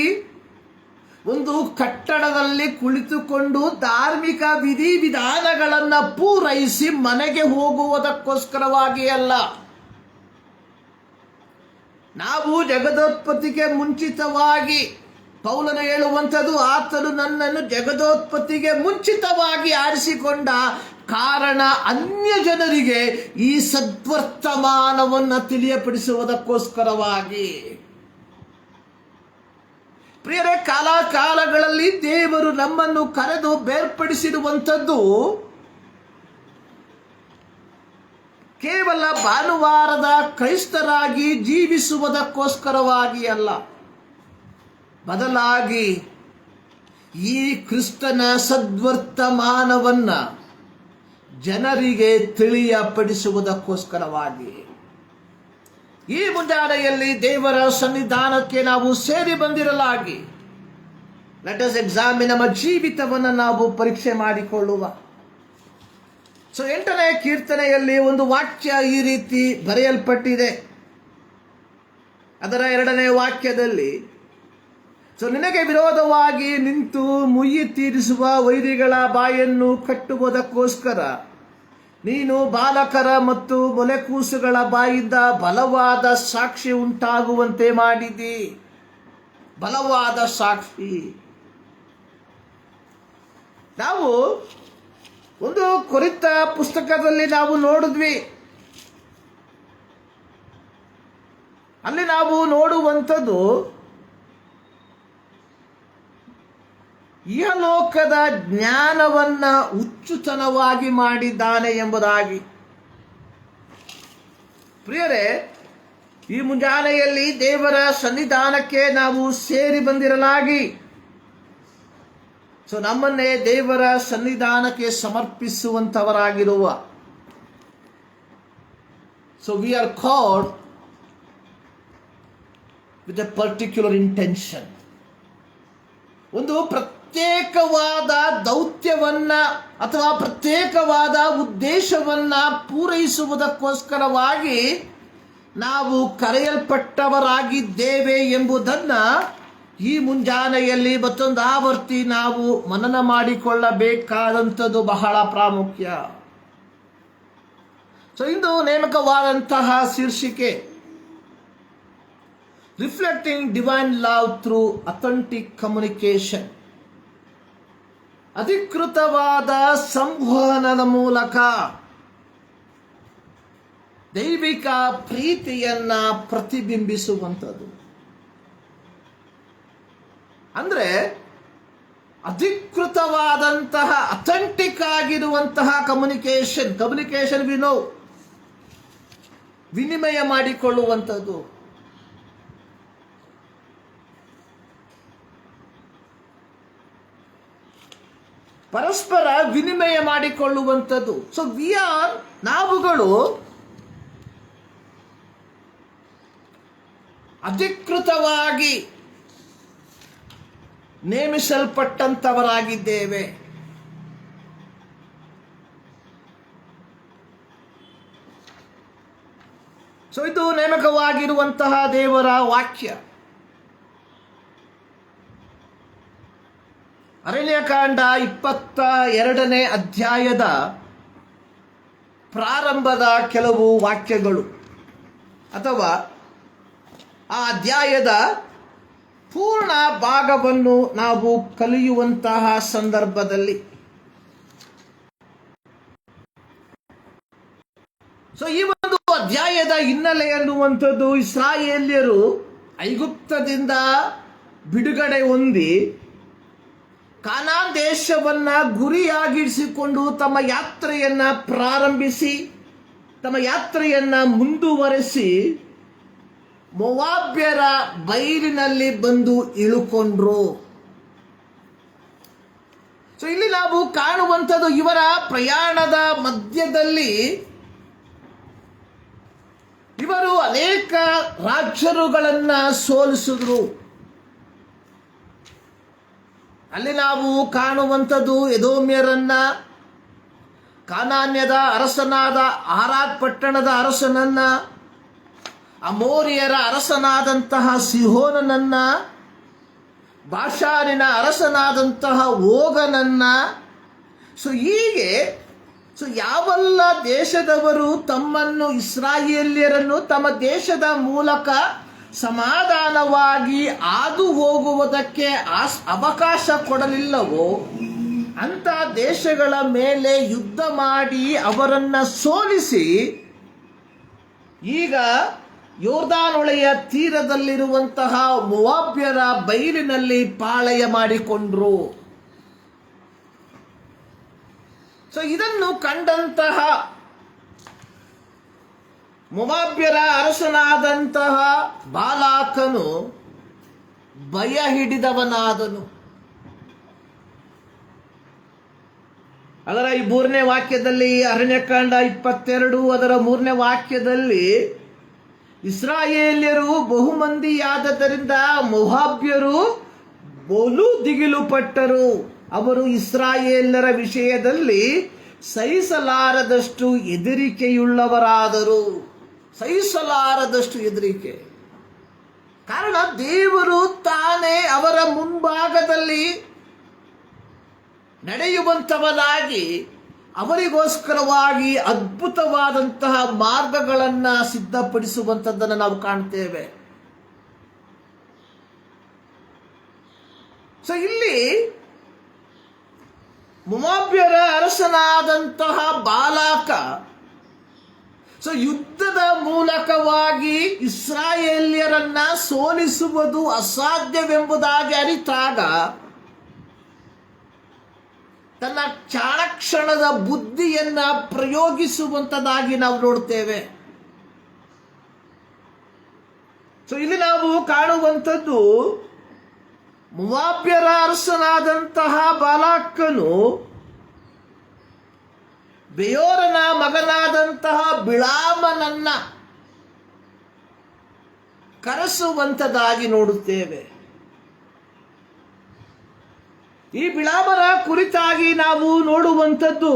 ಒಂದು ಕಟ್ಟಡದಲ್ಲಿ ಕುಳಿತುಕೊಂಡು ಧಾರ್ಮಿಕ ವಿಧಿವಿಧಾನಗಳನ್ನು ಪೂರೈಸಿ ಮನೆಗೆ ಹೋಗುವುದಕ್ಕೋಸ್ಕರವಾಗಿ ಅಲ್ಲ. ನಾವು ಜಗದೋತ್ಪತ್ತಿಗೆ ಮುಂಚಿತವಾಗಿ, ಪೌಲನು ಹೇಳುವಂಥದ್ದು, ಆತನು ನನ್ನನ್ನು ಜಗದೋತ್ಪತ್ತಿಗೆ ಮುಂಚಿತವಾಗಿ ಆರಿಸಿಕೊಂಡ ಕಾರಣ ಅನ್ಯ ಜನರಿಗೆ ಈ ಸದ್ವರ್ತಮಾನವನ್ನು ತಿಳಿಯಪಡಿಸುವುದಕ್ಕೋಸ್ಕರವಾಗಿ. ಪ್ರಿಯರೇ, ಕಾಲಕಾಲಗಳಲ್ಲಿ ದೇವರು ನಮ್ಮನ್ನು ಕರೆದು ಬೇರ್ಪಡಿಸಿರುವಂಥದ್ದು ಕೇವಲ ಭಾನುವಾರದ ಕ್ರೈಸ್ತರಾಗಿ ಜೀವಿಸುವುದಕ್ಕೋಸ್ಕರವಾಗಿ ಅಲ್ಲ, ಬದಲಾಗಿ ಈ ಕ್ರಿಸ್ತನ ಸದ್ವರ್ತಮಾನವನ್ನ ಜನರಿಗೆ ತಿಳಿಯಪಡಿಸುವುದಕ್ಕೋಸ್ಕರವಾಗಿ. ಈ ಮುಂಜಾನೆಯಲ್ಲಿ ದೇವರ ಸನ್ನಿಧಾನಕ್ಕೆ ನಾವು ಸೇರಿ ಬಂದಿರಲಾಗಿ ಲೆಟ್ ಅಸ್ ಎಕ್ಸಾಮಿನ್, ನಮ್ಮ ಜೀವಿತವನ್ನು ನಾವು ಪರೀಕ್ಷೆ ಮಾಡಿಕೊಳ್ಳುವ. 8ನೇ ಕೀರ್ತನೆಯಲ್ಲಿ ಒಂದು ವಾಕ್ಯ ಈ ರೀತಿ ಬರೆಯಲ್ಪಟ್ಟಿದೆ. ಅದರ 2ನೇ ವಾಕ್ಯದಲ್ಲಿ, ನಿನಗೆ ವಿರೋಧವಾಗಿ ನಿಂತು ಮುಯ್ಯಿ ತೀರಿಸುವ ವೈರಿಗಳ ಬಾಯನ್ನು ಕಟ್ಟುವುದಕ್ಕೋಸ್ಕರ ನೀನು ಬಾಲಕರ ಮತ್ತು ಮೊಲೆಕೂಸುಗಳ ಬಾಯಿಂದ ಬಲವಾದ ಸಾಕ್ಷಿ ಉಂಟಾಗುವಂತೆ ಮಾಡಿದಿ. ಬಲವಾದ ಸಾಕ್ಷಿ. ನಾವು ಒಂದು ಕೊರಿಂಥ ಪುಸ್ತಕದಲ್ಲಿ ನಾವು ನೋಡಿದ್ವಿ. ಅಲ್ಲಿ ನಾವು ನೋಡುವಂಥದ್ದು ಇಹಲೋಕದ ಜ್ಞಾನವನ್ನ ಹುಚ್ಚುತನವಾಗಿ ಮಾಡಿದ್ದಾನೆ ಎಂಬುದಾಗಿ. ಪ್ರಿಯರೇ, ಈ ಮುಂಜಾನೆಯಲ್ಲಿ ದೇವರ ಸನ್ನಿಧಾನಕ್ಕೆ ನಾವು ಸೇರಿ ಬಂದಿರಲಾಗಿ ನಮ್ಮನ್ನೇ ದೇವರ ಸನ್ನಿಧಾನಕ್ಕೆ ಸಮರ್ಪಿಸುವಂತವರಾಗಿರುವ we are called with a particular intention. ಒಂದು ಪ್ರತ್ಯೇಕವಾದ ದೌತ್ಯವನ್ನ ಅಥವಾ ಪ್ರತ್ಯೇಕವಾದ ಉದ್ದೇಶವನ್ನ ಪೂರೈಸುವುದಕ್ಕೋಸ್ಕರವಾಗಿ ನಾವು ಕರೆಯಲ್ಪಟ್ಟವರಾಗಿದ್ದೇವೆ ಎಂಬುದನ್ನ ಈ ಮುಂಜಾನೆಯಲ್ಲಿ ಮತ್ತೊಂದು ಆವರ್ತಿ ನಾವು ಮನನ ಮಾಡಿಕೊಳ್ಳಬೇಕಾದಂಥದ್ದು ಬಹಳ ಪ್ರಾಮುಖ್ಯ. ಇಂದು ನೇಮಕವಾದಂತಹ ಶೀರ್ಷಿಕೆ reflecting divine love through authentic communication. ಅಧಿಕೃತವಾದ ಸಂವಹನದ ಮೂಲಕ ದೈವಿಕ ಪ್ರೀತಿಯನ್ನ ಪ್ರತಿಬಿಂಬಿಸುವಂಥದ್ದು. ಅಂದ್ರೆ ಅಧಿಕೃತವಾದಂತಹ ಅಥೆಂಟಿಕ್ ಆಗಿರುವಂತಹ ಕಮ್ಯುನಿಕೇಶನ್ ವಿ ನೋ, ವಿನಿಮಯ ಮಾಡಿಕೊಳ್ಳುವಂಥದ್ದು. ಪರಸ್ಪರ ವಿನಿಮಯ ಮಾಡಿಕೊಳ್ಳುವಂಥದ್ದು. ನಾವುಗಳು ಅಧಿಕೃತವಾಗಿ ನೇಮಿಸಲ್ಪಟ್ಟಂತವರಾಗಿದ್ದೇವೆ. ಇದು ನೇಮಕವಾಗಿರುವಂತಹ ದೇವರ ವಾಕ್ಯ. ಅರಣ್ಯಕಾಂಡ 22ನೇ ಅಧ್ಯಾಯದ ಪ್ರಾರಂಭದ ಕೆಲವು ವಾಕ್ಯಗಳು ಅಥವಾ ಆ ಅಧ್ಯಾಯದ ಪೂರ್ಣ ಭಾಗವನ್ನು ನಾವು ಕಲಿಯುವಂತಹ ಸಂದರ್ಭದಲ್ಲಿ ಈ ಒಂದು ಅಧ್ಯಾಯದ ಹಿನ್ನೆಲೆ ಎನ್ನುವಂಥದ್ದು ಇಸ್ರಾಯೇಲ್ಯರು ಐಗುಪ್ತದಿಂದ ಬಿಡುಗಡೆ ಹೊಂದಿ ಕಾನಾನ್ ದೇಶವನ್ನ ಗುರಿಯಾಗಿರಿಸಿಕೊಂಡು ತಮ್ಮ ಯಾತ್ರೆಯನ್ನ ಪ್ರಾರಂಭಿಸಿ ತಮ್ಮ ಯಾತ್ರೆಯನ್ನ ಮುಂದುವರೆಸಿ ಮೋವಾಬ್ಯರ ಬೈಲಿನಲ್ಲಿ ಬಂದು ಇಳುಕೊಂಡ್ರು. ಇಲ್ಲಿ ನಾವು ಕಾಣುವಂಥದ್ದು ಇವರ ಪ್ರಯಾಣದ ಮಧ್ಯದಲ್ಲಿ ಇವರು ಅನೇಕ ರಾಜರುಗಳನ್ನ ಸೋಲಿಸಿದ್ರು. ಅಲ್ಲಿ ನಾವು ಕಾಣುವಂಥದ್ದು ಎದೋಮ್ಯರನ್ನ, ಕಾನಾನ್ಯದ ಅರಸನಾದ ಆರಾದ್ ಪಟ್ಟಣದ ಅರಸನನ್ನ, ಅಮೋರಿಯರ ಅರಸನಾದಂತಹ ಸಿಹೋನನನ್ನ, ಬಾಷಾನಿನ ಅರಸನಾದಂತಹ ಓಗನನ್ನ. ಹೀಗೆ ಯಾವೆಲ್ಲ ದೇಶದವರು ತಮ್ಮನ್ನು ಇಸ್ರಾಯೇಲ್ಯರನ್ನು ತಮ್ಮ ದೇಶದ ಮೂಲಕ ಸಮಾಧಾನವಾಗಿ ಹಾದು ಹೋಗುವುದಕ್ಕೆ ಅವಕಾಶ ಕೊಡಲಿಲ್ಲವೋ ಅಂತ ದೇಶಗಳ ಮೇಲೆ ಯುದ್ಧ ಮಾಡಿ ಅವರನ್ನ ಸೋಲಿಸಿ ಈಗ ಯೋರ್ದಾನ್ ಹೊಳೆಯ ತೀರದಲ್ಲಿರುವಂತಹ ಮೋವಾಬ್ಯರ ಬೈಲಿನಲ್ಲಿ ಪಾಳೆಯ ಮಾಡಿಕೊಂಡ್ರು. ಸೊ ಇದನ್ನು ಕಂಡಂತಹ ಮೋವಾಬ್ಯರ ಅರಸನಾದಂತಹ ಬಾಲಾಕನು ಭಯ ಹಿಡಿದವನಾದನು. ಅದರ ಈ 3ನೇ ವಾಕ್ಯದಲ್ಲಿ, ಅರಣ್ಯಕಾಂಡ 22 ಅದರ 3ನೇ ವಾಕ್ಯದಲ್ಲಿ, ಇಸ್ರಾಯೇಲ್ಯರು ಬಹುಮಂದಿಯಾದದರಿಂದ ಮೋವಾಬ್ಯರು ಬಹು ದಿಗಿಲು ಪಟ್ಟರು. ಅವರು ಇಸ್ರಾಯೇಲ್ಯರ ವಿಷಯದಲ್ಲಿ ಸಹಿಸಲಾರದಷ್ಟು ಹೆದರಿಕೆಯುಳ್ಳವರಾದರು. ಸಹಿಸಲಾರದಷ್ಟು ಹೆದರಿಕೆ. ಕಾರಣ ದೇವರು ತಾನೇ ಅವರ ಮುಂಭಾಗದಲ್ಲಿ ನಡೆಯುವಂಥವನಾಗಿ ಅವರಿಗೋಸ್ಕರವಾಗಿ ಅದ್ಭುತವಾದಂತಹ ಮಾರ್ಗಗಳನ್ನು ಸಿದ್ಧಪಡಿಸುವಂಥದ್ದನ್ನು ನಾವು ಕಾಣ್ತೇವೆ. ಸೊ ಇಲ್ಲಿ ಮೋವಾಬ್ಯರ ಅರಸನಾದಂತಹ ಬಾಲಾಕ ಸೊ ಯುದ್ಧದ ಮೂಲಕವಾಗಿ ಇಸ್ರಾಯೇಲ್ಯರನ್ನ ಸೋಲಿಸುವುದು ಅಸಾಧ್ಯವೆಂಬುದಾಗಿ ಅರಿತಾಗ ತನ್ನ ಚಾಣಕ್ಷಣದ ಬುದ್ಧಿಯನ್ನ ಪ್ರಯೋಗಿಸುವಂತದಾಗಿ ನಾವು ನೋಡ್ತೇವೆ. ಸೊ ಇಲ್ಲಿ ನಾವು ಕಾಣುವಂಥದ್ದು ಮೋವಾಬ್ಯರ ಅರಸನಾದಂತಹ ಬಾಲಾಕನು ಬೆಯೋರನ ಮಗನಾದಂತಹ ಬಿಳಾಮನನ್ನ ಕರೆಸುವಂತದಾಗಿ ನೋಡುತ್ತೇವೆ. ಈ ಬಿಳಾಮನ ಕುರಿತಾಗಿ ನಾವು ನೋಡುವಂಥದ್ದು,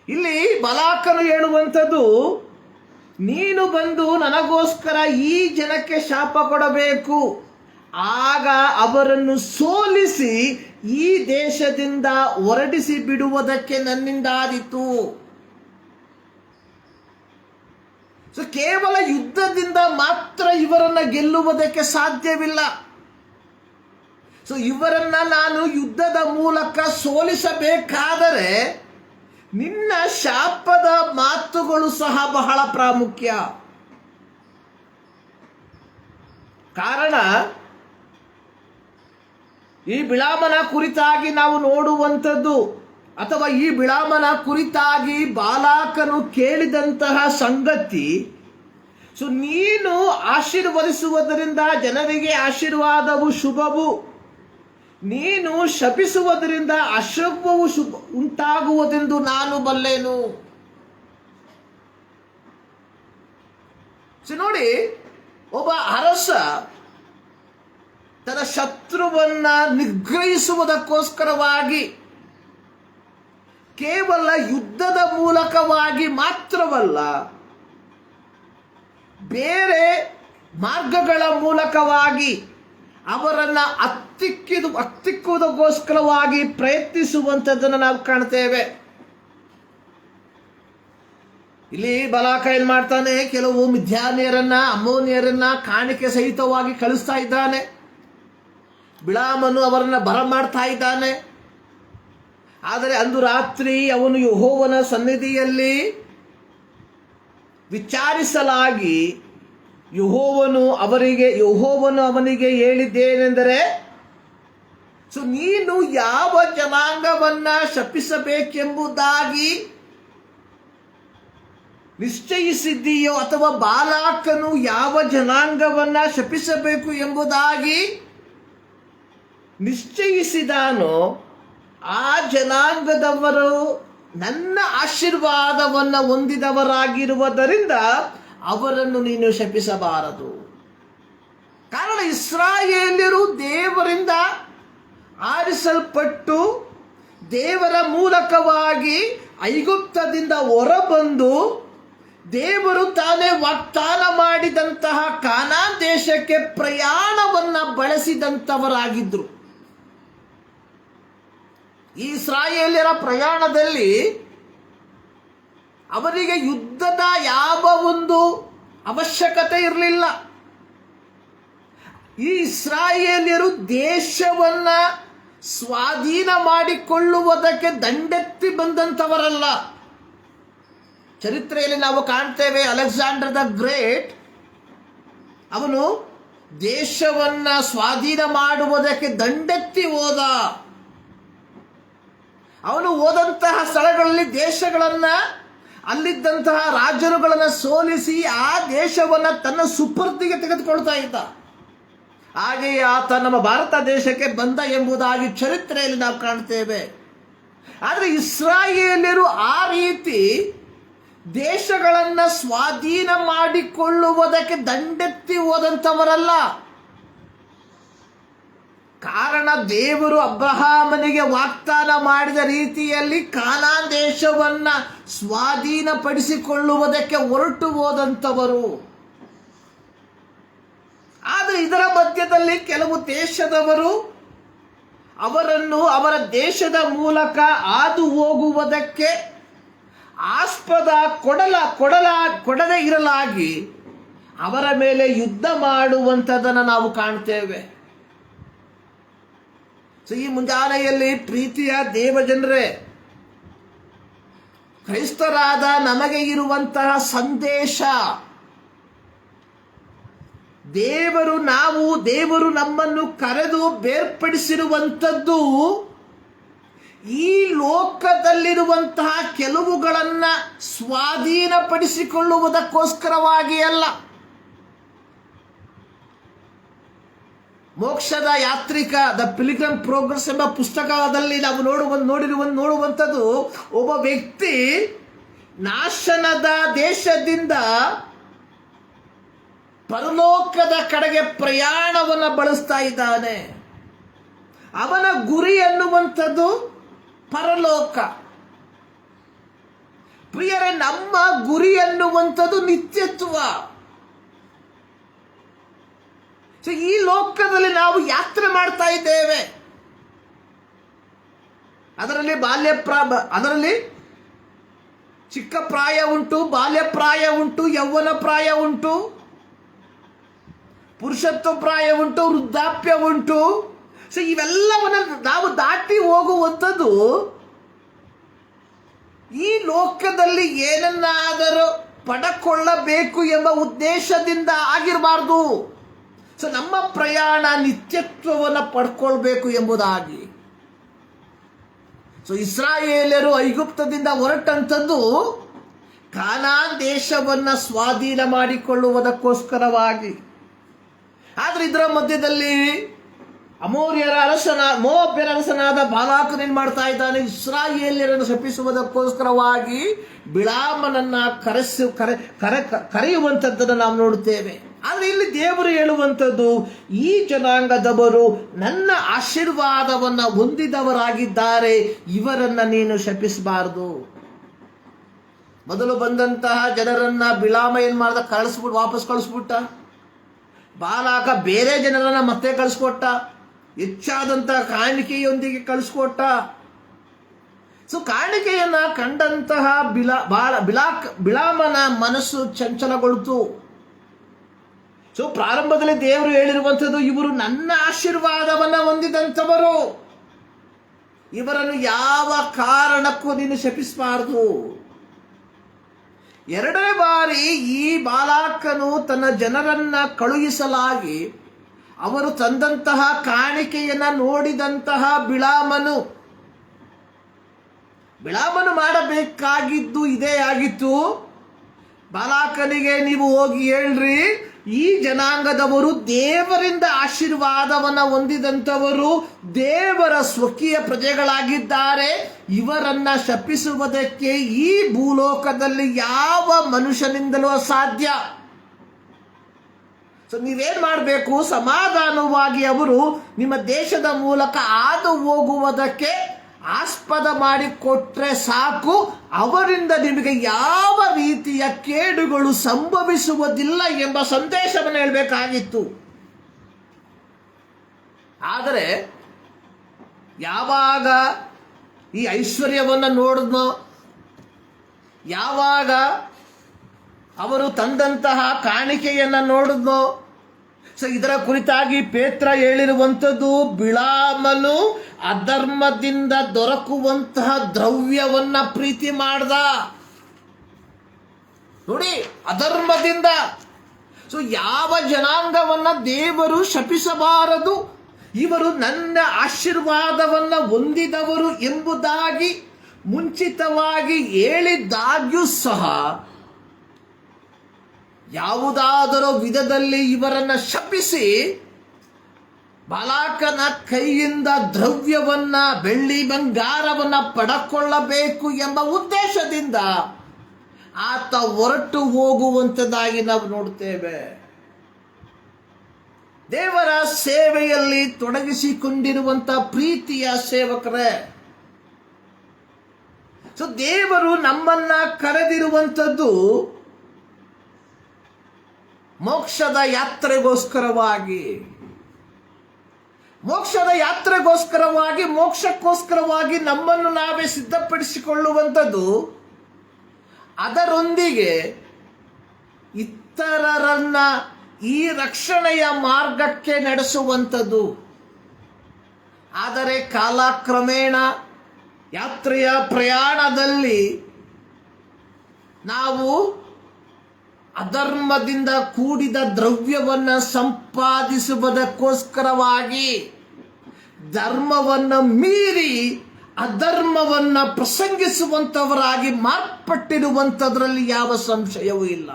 ಇಲ್ಲಿ ಬಾಲಾಕನು ಹೇಳುವಂಥದ್ದು, ನೀನು ಬಂದು ನನಗೋಸ್ಕರ ಈ ಜನಕ್ಕೆ ಶಾಪ ಕೊಡಬೇಕು, ಆಗ ಅವರನ್ನು ಸೋಲಿಸಿ ಈ ದೇಶದಿಂದ ಹೊರಡಿಸಿ ಬಿಡುವುದಕ್ಕೆ ನನ್ನಿಂದಾದೀತು. ಸೊ ಕೇವಲ ಯುದ್ಧದಿಂದ ಮಾತ್ರ ಇವರನ್ನ ಗೆಲ್ಲುವುದಕ್ಕೆ ಸಾಧ್ಯವಿಲ್ಲ. ಸೊ ಇವರನ್ನ ನಾನು ಯುದ್ಧದ ಮೂಲಕ ಸೋಲಿಸಬೇಕಾದರೆ ನಿನ್ನ ಶಾಪದ ಮಾತುಗಳು ಸಹ ಬಹಳ ಪ್ರಾಮುಖ್ಯ. ಕಾರಣ ಈ ಬಿಳಾಮನ ಕುರಿತಾಗಿ ನಾವು ನೋಡುವಂಥದ್ದು, ಅಥವಾ ಈ ಬಿಳಾಮನ ಕುರಿತಾಗಿ ಬಾಲಾಕನು ಕೇಳಿದಂತಹ ಸಂಗತಿ, ಸೊ ನೀನು ಆಶೀರ್ವದಿಸುವುದರಿಂದ ಜನರಿಗೆ ಆಶೀರ್ವಾದವು ಶುಭವು, ನೀನು ಶಪಿಸುವುದರಿಂದ ಅಶುಭವು ಉಂಟಾಗುವುದೆಂದು ನಾನು ಬಲ್ಲೆನು. ಸೊ ನೋಡಿ, ಒಬ್ಬ ಅರಸ ತನ್ನ ಶತ್ರುವನ್ನ ನಿಗ್ರಹಿಸುವುದಕ್ಕೋಸ್ಕರವಾಗಿ ಕೇವಲ ಯುದ್ಧದ ಮೂಲಕವಾಗಿ ಮಾತ್ರವಲ್ಲ, ಬೇರೆ ಮಾರ್ಗಗಳ ಮೂಲಕವಾಗಿ ಅವರನ್ನ ಹತ್ತಿಕ್ಕುವುದಕ್ಕೋಸ್ಕರವಾಗಿ ಪ್ರಯತ್ನಿಸುವಂಥದ್ದನ್ನು ನಾವು ಕಾಣ್ತೇವೆ. ಇಲ್ಲಿ ಬಾಲಾಕ ಏನ್ ಮಾಡ್ತಾನೆ, ಕೆಲವು ಮಿದ್ಯಾನ್ಯರನ್ನ ಅಮ್ಮೋನಿಯರನ್ನ ಕಾಣಿಕೆ ಸಹಿತವಾಗಿ ಕಳಿಸ್ತಾ ಇದ್ದಾನೆ. ಬಿಳಾಮನು ಅವರನ್ನ ಬರಮಾಡ್ತಾ ಇದ್ದಾನೆ. ಆದರೆ ಅಂದು ರಾತ್ರಿ ಅವನು ಯೆಹೋವನ ಸನ್ನಿಧಿಯಲ್ಲಿ ವಿಚಾರಿಸಲಾಗಿ ಯೆಹೋವನು ಅವನಿಗೆ ಹೇಳಿದ್ದೇನೆಂದರೆ, ಸೊ ನೀನು ಯಾವ ಜನಾಂಗವನ್ನ ಶಪಿಸಬೇಕೆಂಬುದಾಗಿ ನಿಶ್ಚಯಿಸಿದ್ದೀಯೋ, ಅಥವಾ ಬಾಲಾಕನು ಯಾವ ಜನಾಂಗವನ್ನ ಶಪಿಸಬೇಕು ಎಂಬುದಾಗಿ ನಿಶ್ಚಯಿಸಿದಾನೋ ಆ ಜನಾಂಗದವರು ನನ್ನ ಆಶೀರ್ವಾದವನ್ನು ಹೊಂದಿದವರಾಗಿರುವುದರಿಂದ ಅವರನ್ನು ನೀನು ಶಪಿಸಬಾರದು. ಕಾರಣ ಇಸ್ರಾಯೇಲ್ಯರು ದೇವರಿಂದ ಆರಿಸಲ್ಪಟ್ಟು ದೇವರ ಮೂಲಕವಾಗಿ ಐಗುಪ್ತದಿಂದ ಹೊರಬಂದು ದೇವರು ತಾನೇ ವಾಗ್ದಾನ ಮಾಡಿದಂತಹ ಕಾನಾನ್ ದೇಶಕ್ಕೆ ಪ್ರಯಾಣವನ್ನ ಬಳಸಿದಂಥವರಾಗಿದ್ರು. ಈ ಇಸ್ರಾಯೇಲ್ಯರ ಪ್ರಯಾಣದಲ್ಲಿ ಅವರಿಗೆ ಯುದ್ಧದ ಯಾವ ಒಂದು ಅವಶ್ಯಕತೆ ಇರಲಿಲ್ಲ. ಈ ಇಸ್ರಾಯೇಲ್ಯರು ದೇಶವನ್ನ ಸ್ವಾಧೀನ ಮಾಡಿಕೊಳ್ಳುವುದಕ್ಕೆ ದಂಡೆತ್ತಿ ಬಂದಂಥವರಲ್ಲ. ಚರಿತ್ರೆಯಲ್ಲಿ ನಾವು ಕಾಣ್ತೇವೆ, ಅಲೆಕ್ಸಾಂಡರ್ ದ ಗ್ರೇಟ್ ಅವನು ದೇಶವನ್ನ ಸ್ವಾಧೀನ ಮಾಡುವುದಕ್ಕೆ ದಂಡೆತ್ತಿ ಹೋದ. ಅವನು ಹೋದಂತಹ ಸ್ಥಳಗಳಲ್ಲಿ ದೇಶಗಳನ್ನ, ಅಲ್ಲಿದ್ದಂತಹ ರಾಜರುಗಳನ್ನ ಸೋಲಿಸಿ ಆ ದೇಶವನ್ನ ತನ್ನ ಸುಪರ್ದಿಗೆ ತೆಗೆದುಕೊಳ್ತಾ ಇದ್ದ. ಹಾಗೆಯೇ ಆತ ನಮ್ಮ ಭಾರತ ದೇಶಕ್ಕೆ ಬಂದ ಎಂಬುದಾಗಿ ಚರಿತ್ರೆಯಲ್ಲಿ ನಾವು ಕಾಣ್ತೇವೆ. ಆದರೆ ಇಸ್ರಾಯೇಲ್ಯರು ಆ ರೀತಿ ದೇಶಗಳನ್ನ ಸ್ವಾಧೀನ ಮಾಡಿಕೊಳ್ಳುವುದಕ್ಕೆ ದಂಡೆತ್ತಿ ಹೋದಂಥವರಲ್ಲ. ಕಾರಣ, ದೇವರು ಅಬ್ರಹಾಮನಿಗೆ ವಾಗ್ದಾನ ಮಾಡಿದ ರೀತಿಯಲ್ಲಿ ಕಾನಾನ್ ದೇಶವನ್ನ ಸ್ವಾಧೀನಪಡಿಸಿಕೊಳ್ಳುವುದಕ್ಕೆ ಹೊರಟು ಹೋದಂಥವರು. ಆದರೆ ಇದರ ಮಧ್ಯದಲ್ಲಿ ಕೆಲವು ದೇಶದವರು ಅವರನ್ನು ಅವರ ದೇಶದ ಮೂಲಕ ಹಾದು ಹೋಗುವುದಕ್ಕೆ ಆಸ್ಪದ ಕೊಡದೇ ಇರಲಾಗಿ ಅವರ ಮೇಲೆ ಯುದ್ಧ ಮಾಡುವಂಥದ್ದನ್ನು ನಾವು ಕಾಣ್ತೇವೆ. ಈ ಮುಂಜಾನೆಯಲ್ಲಿ ಪ್ರೀತಿಯ ದೇವಜನರೇ, ಕ್ರೈಸ್ತರಾದ ನಮಗೆ ಇರುವಂತಹ ಸಂದೇಶ, ದೇವರು ನಮ್ಮನ್ನು ಕರೆದು ಬೇರ್ಪಡಿಸಿರುವಂಥದ್ದು ಈ ಲೋಕದಲ್ಲಿರುವಂತಹ ಕೆಲವುಗಳನ್ನ ಸ್ವಾಧೀನಪಡಿಸಿಕೊಳ್ಳುವುದಕ್ಕೋಸ್ಕರವಾಗಿ ಅಲ್ಲ. ಮೋಕ್ಷದ ಯಾತ್ರಿಕ, ದ ಪಿಲ್ಗ್ರಿಮ್ ಪ್ರೋಗ್ರೆಸ್ ಎಂಬ ಪುಸ್ತಕದಲ್ಲಿ ನಾವು ನೋಡುವಂಥದ್ದು, ಒಬ್ಬ ವ್ಯಕ್ತಿ ನಾಶನದ ದೇಶದಿಂದ ಪರಲೋಕದ ಕಡೆಗೆ ಪ್ರಯಾಣವನ್ನು ಬಳಸ್ತಾ ಇದ್ದಾನೆ. ಅವನ ಗುರಿ ಅನ್ನುವಂಥದ್ದು ಪರಲೋಕ. ಪ್ರಿಯರೇ, ನಮ್ಮ ಗುರಿ ಅನ್ನುವಂಥದ್ದು ನಿತ್ಯತ್ವ. ಈ ಲೋಕದಲ್ಲಿ ನಾವು ಯಾತ್ರೆ ಮಾಡ್ತಾ ಇದ್ದೇವೆ. ಅದರಲ್ಲಿ ಚಿಕ್ಕ ಪ್ರಾಯ ಉಂಟು, ಬಾಲ್ಯ ಪ್ರಾಯ ಉಂಟು, ಯೌವನ ಪ್ರಾಯ ಉಂಟು, ಪುರುಷತ್ವ ಪ್ರಾಯ ಉಂಟು, ವೃದ್ಧಾಪ್ಯ ಉಂಟು. ಇವೆಲ್ಲವನ್ನು ನಾವು ದಾಟಿ ಹೋಗುವಂಥದ್ದು ಈ ಲೋಕದಲ್ಲಿ ಏನನ್ನಾದರೂ ಪಡಕೊಳ್ಳಬೇಕು ಎಂಬ ಉದ್ದೇಶದಿಂದ ಆಗಿರಬಾರ್ದು. ನಮ್ಮ ಪ್ರಯಾಣ ನಿತ್ಯತ್ವವನ್ನು ಪಡ್ಕೊಳ್ಬೇಕು ಎಂಬುದಾಗಿ. ಇಸ್ರಾಯೇಲ್ಯರು ಐಗುಪ್ತದಿಂದ ಹೊರಟಂಥದ್ದು ಕಾನಾನ್ ದೇಶವನ್ನು ಸ್ವಾಧೀನ ಮಾಡಿಕೊಳ್ಳುವುದಕ್ಕೋಸ್ಕರವಾಗಿ. ಆದರೆ ಇದರ ಮಧ್ಯದಲ್ಲಿ ಮೋವಾಬ್ಯರ ಅರಸನಾದ ಬಾಲಾಕನು ಏನ್ ಮಾಡ್ತಾ ಇದ್ದಾನೆ? ಇಸ್ರಾಯೇಲ್ಯರನ್ನು ಶಪಿಸುವುದಕ್ಕೋಸ್ಕರವಾಗಿ ಬಿಳಾಮನನ್ನ ಕರೆಯುವಂಥದ್ದನ್ನು ನಾವು ನೋಡುತ್ತೇವೆ. ಆದರೆ ಇಲ್ಲಿ ದೇವರು ಹೇಳುವಂಥದ್ದು, ಈ ಜನಾಂಗದವರು ನನ್ನ ಆಶೀರ್ವಾದವನ್ನು ಹೊಂದಿದವರಾಗಿದ್ದಾರೆ, ಇವರನ್ನ ನೀನು ಶಪಿಸಬಾರದು. ಮೊದಲು ಬಂದಂತಹ ಜನರನ್ನ ಬಿಳಾಮ ಏನ್ ಮಾಡ್ದ? ವಾಪಸ್ ಕಳಿಸ್ಬಿಟ್ಟ. ಬಾಲಾಕ ಬೇರೆ ಜನರನ್ನ ಮತ್ತೆ ಕಳಿಸ್ಕೊಟ್ಟ, ಹೆಚ್ಚಾದಂತಹ ಕಾಣಿಕೆಯೊಂದಿಗೆ ಕಳಿಸ್ಕೊಟ್ಟ. ಕಾಣಿಕೆಯನ್ನ ಕಂಡಂತಹ ಬಿಳಾಮನ ಮನಸ್ಸು ಚಂಚಲಗೊಳ್ತು. ಪ್ರಾರಂಭದಲ್ಲಿ ದೇವರು ಹೇಳಿರುವಂಥದ್ದು, ಇವರು ನನ್ನ ಆಶೀರ್ವಾದವನ್ನ ಹೊಂದಿದಂಥವರು, ಇವರನ್ನು ಯಾವ ಕಾರಣಕ್ಕೂ ನೀನು ಶಪಿಸಬಾರದು. ಎರಡನೇ ಬಾರಿ ಈ ಬಾಲಾಕನು ತನ್ನ ಜನರನ್ನ ಕಳುಹಿಸಲಾಗಿ ಅವರು ತಂದಂತಹ ಕಾಣಿಕೆಯನ್ನ ನೋಡಿದಂತಹ ಬಿಳಾಮನು ಮಾಡಬೇಕಾಗಿದ್ದು ಇದೇ ಆಗಿತ್ತು. ಬಾಲಾಕನಿಗೆ ನೀವು ಹೋಗಿ ಹೇಳ್ರಿ, ಈ ಜನಾಂಗದವರು ದೇವರಿಂದ ಆಶೀರ್ವಾದವನ್ನು ಹೊಂದಿದಂಥವರು, ದೇವರ ಸ್ವಕೀಯ ಪ್ರಜೆಗಳಾಗಿದ್ದಾರೆ, ಇವರನ್ನ ಶಪಿಸುವುದಕ್ಕೆ ಈ ಭೂಲೋಕದಲ್ಲಿ ಯಾವ ಮನುಷ್ಯನಿಂದಲೂ ಅಸಾಧ್ಯ. ನೀವೇನ್ ಮಾಡಬೇಕು? ಸಮಾಧಾನವಾಗಿ ಅವರು ನಿಮ್ಮ ದೇಶದ ಮೂಲಕ ಹಾದು ಹೋಗುವುದಕ್ಕೆ ಆಸ್ಪದ ಮಾಡಿಕೊಟ್ರೆ ಸಾಕು, ಅವರಿಂದ ನಿಮಗೆ ಯಾವ ರೀತಿಯ ಕೇಡುಗಳು ಸಂಭವಿಸುವುದಿಲ್ಲ ಎಂಬ ಸಂದೇಶವನ್ನು ಹೇಳಬೇಕಾಗಿತ್ತು. ಆದರೆ ಯಾವಾಗ ಈ ಐಶ್ವರ್ಯವನ್ನು ನೋಡಿದ್ನೋ, ಯಾವಾಗ ಅವರು ತಂದಂತಹ ಕಾಣಿಕೆಯನ್ನು ನೋಡಿದ್ನೋ, ಸೊ ಇದರ ಕುರಿತಾಗಿ ಪೇತ್ರ ಹೇಳಿರುವಂಥದ್ದು, ಬಿಳಾಮನು ಅಧರ್ಮದಿಂದ ದೊರಕುವಂತಹ ದ್ರವ್ಯವನ್ನ ಪ್ರೀತಿ ಮಾಡ್ದ. ನೋಡಿ, ಅಧರ್ಮದಿಂದ. ಸೊ ಯಾವ ಜನಾಂಗವನ್ನ ದೇವರು ಶಪಿಸಬಾರದು, ಇವರು ನನ್ನ ಆಶೀರ್ವಾದವನ್ನ ಹೊಂದಿದವರು ಎಂಬುದಾಗಿ ಮುಂಚಿತವಾಗಿ ಹೇಳಿದಾಗ್ಯೂ ಸಹ ಯಾವುದಾದರೂ ವಿಧದಲ್ಲಿ ಇವರನ್ನ ಶಪಿಸಿ ಬಾಲಾಕನ ಕೈಯಿಂದ ದ್ರವ್ಯವನ್ನ, ಬೆಳ್ಳಿ ಬಂಗಾರವನ್ನ ಪಡಕೊಳ್ಳಬೇಕು ಎಂಬ ಉದ್ದೇಶದಿಂದ ಆತ ಹೊರಟು ಹೋಗುವಂಥದ್ದಾಗಿ ನಾವು ನೋಡ್ತೇವೆ. ದೇವರ ಸೇವೆಯಲ್ಲಿ ತೊಡಗಿಸಿಕೊಂಡಿರುವಂತ ಪ್ರೀತಿಯ ಸೇವಕರೇ, ಸೊ ದೇವರು ನಮ್ಮನ್ನ ಕರೆದಿರುವಂಥದ್ದು ಮೋಕ್ಷದ ಯಾತ್ರೆಗೋಸ್ಕರವಾಗಿ, ಮೋಕ್ಷಕ್ಕೋಸ್ಕರವಾಗಿ ನಮ್ಮನ್ನು ನಾವೇ ಸಿದ್ಧಪಡಿಸಿಕೊಳ್ಳುವಂಥದ್ದು. ಅದರೊಂದಿಗೆ ಇತರರನ್ನ ಈ ರಕ್ಷಣೆಯ ಮಾರ್ಗಕ್ಕೆ ನಡೆಸುವಂಥದ್ದು. ಆದರೆ ಕಾಲಕ್ರಮೇಣ ಯಾತ್ರೆಯ ಪ್ರಯಾಣದಲ್ಲಿ ನಾವು ಅಧರ್ಮದಿಂದ ಕೂಡಿದ ದ್ರವ್ಯವನ್ನು ಸಂಪಾದಿಸುವುದಕ್ಕೋಸ್ಕರವಾಗಿ ಧರ್ಮವನ್ನು ಮೀರಿ ಅಧರ್ಮವನ್ನ ಪ್ರಸಂಗಿಸುವಂತವರಾಗಿ ಮಾರ್ಪಟ್ಟಿರುವಂಥದ್ರಲ್ಲಿ ಯಾವ ಸಂಶಯವೂ ಇಲ್ಲ.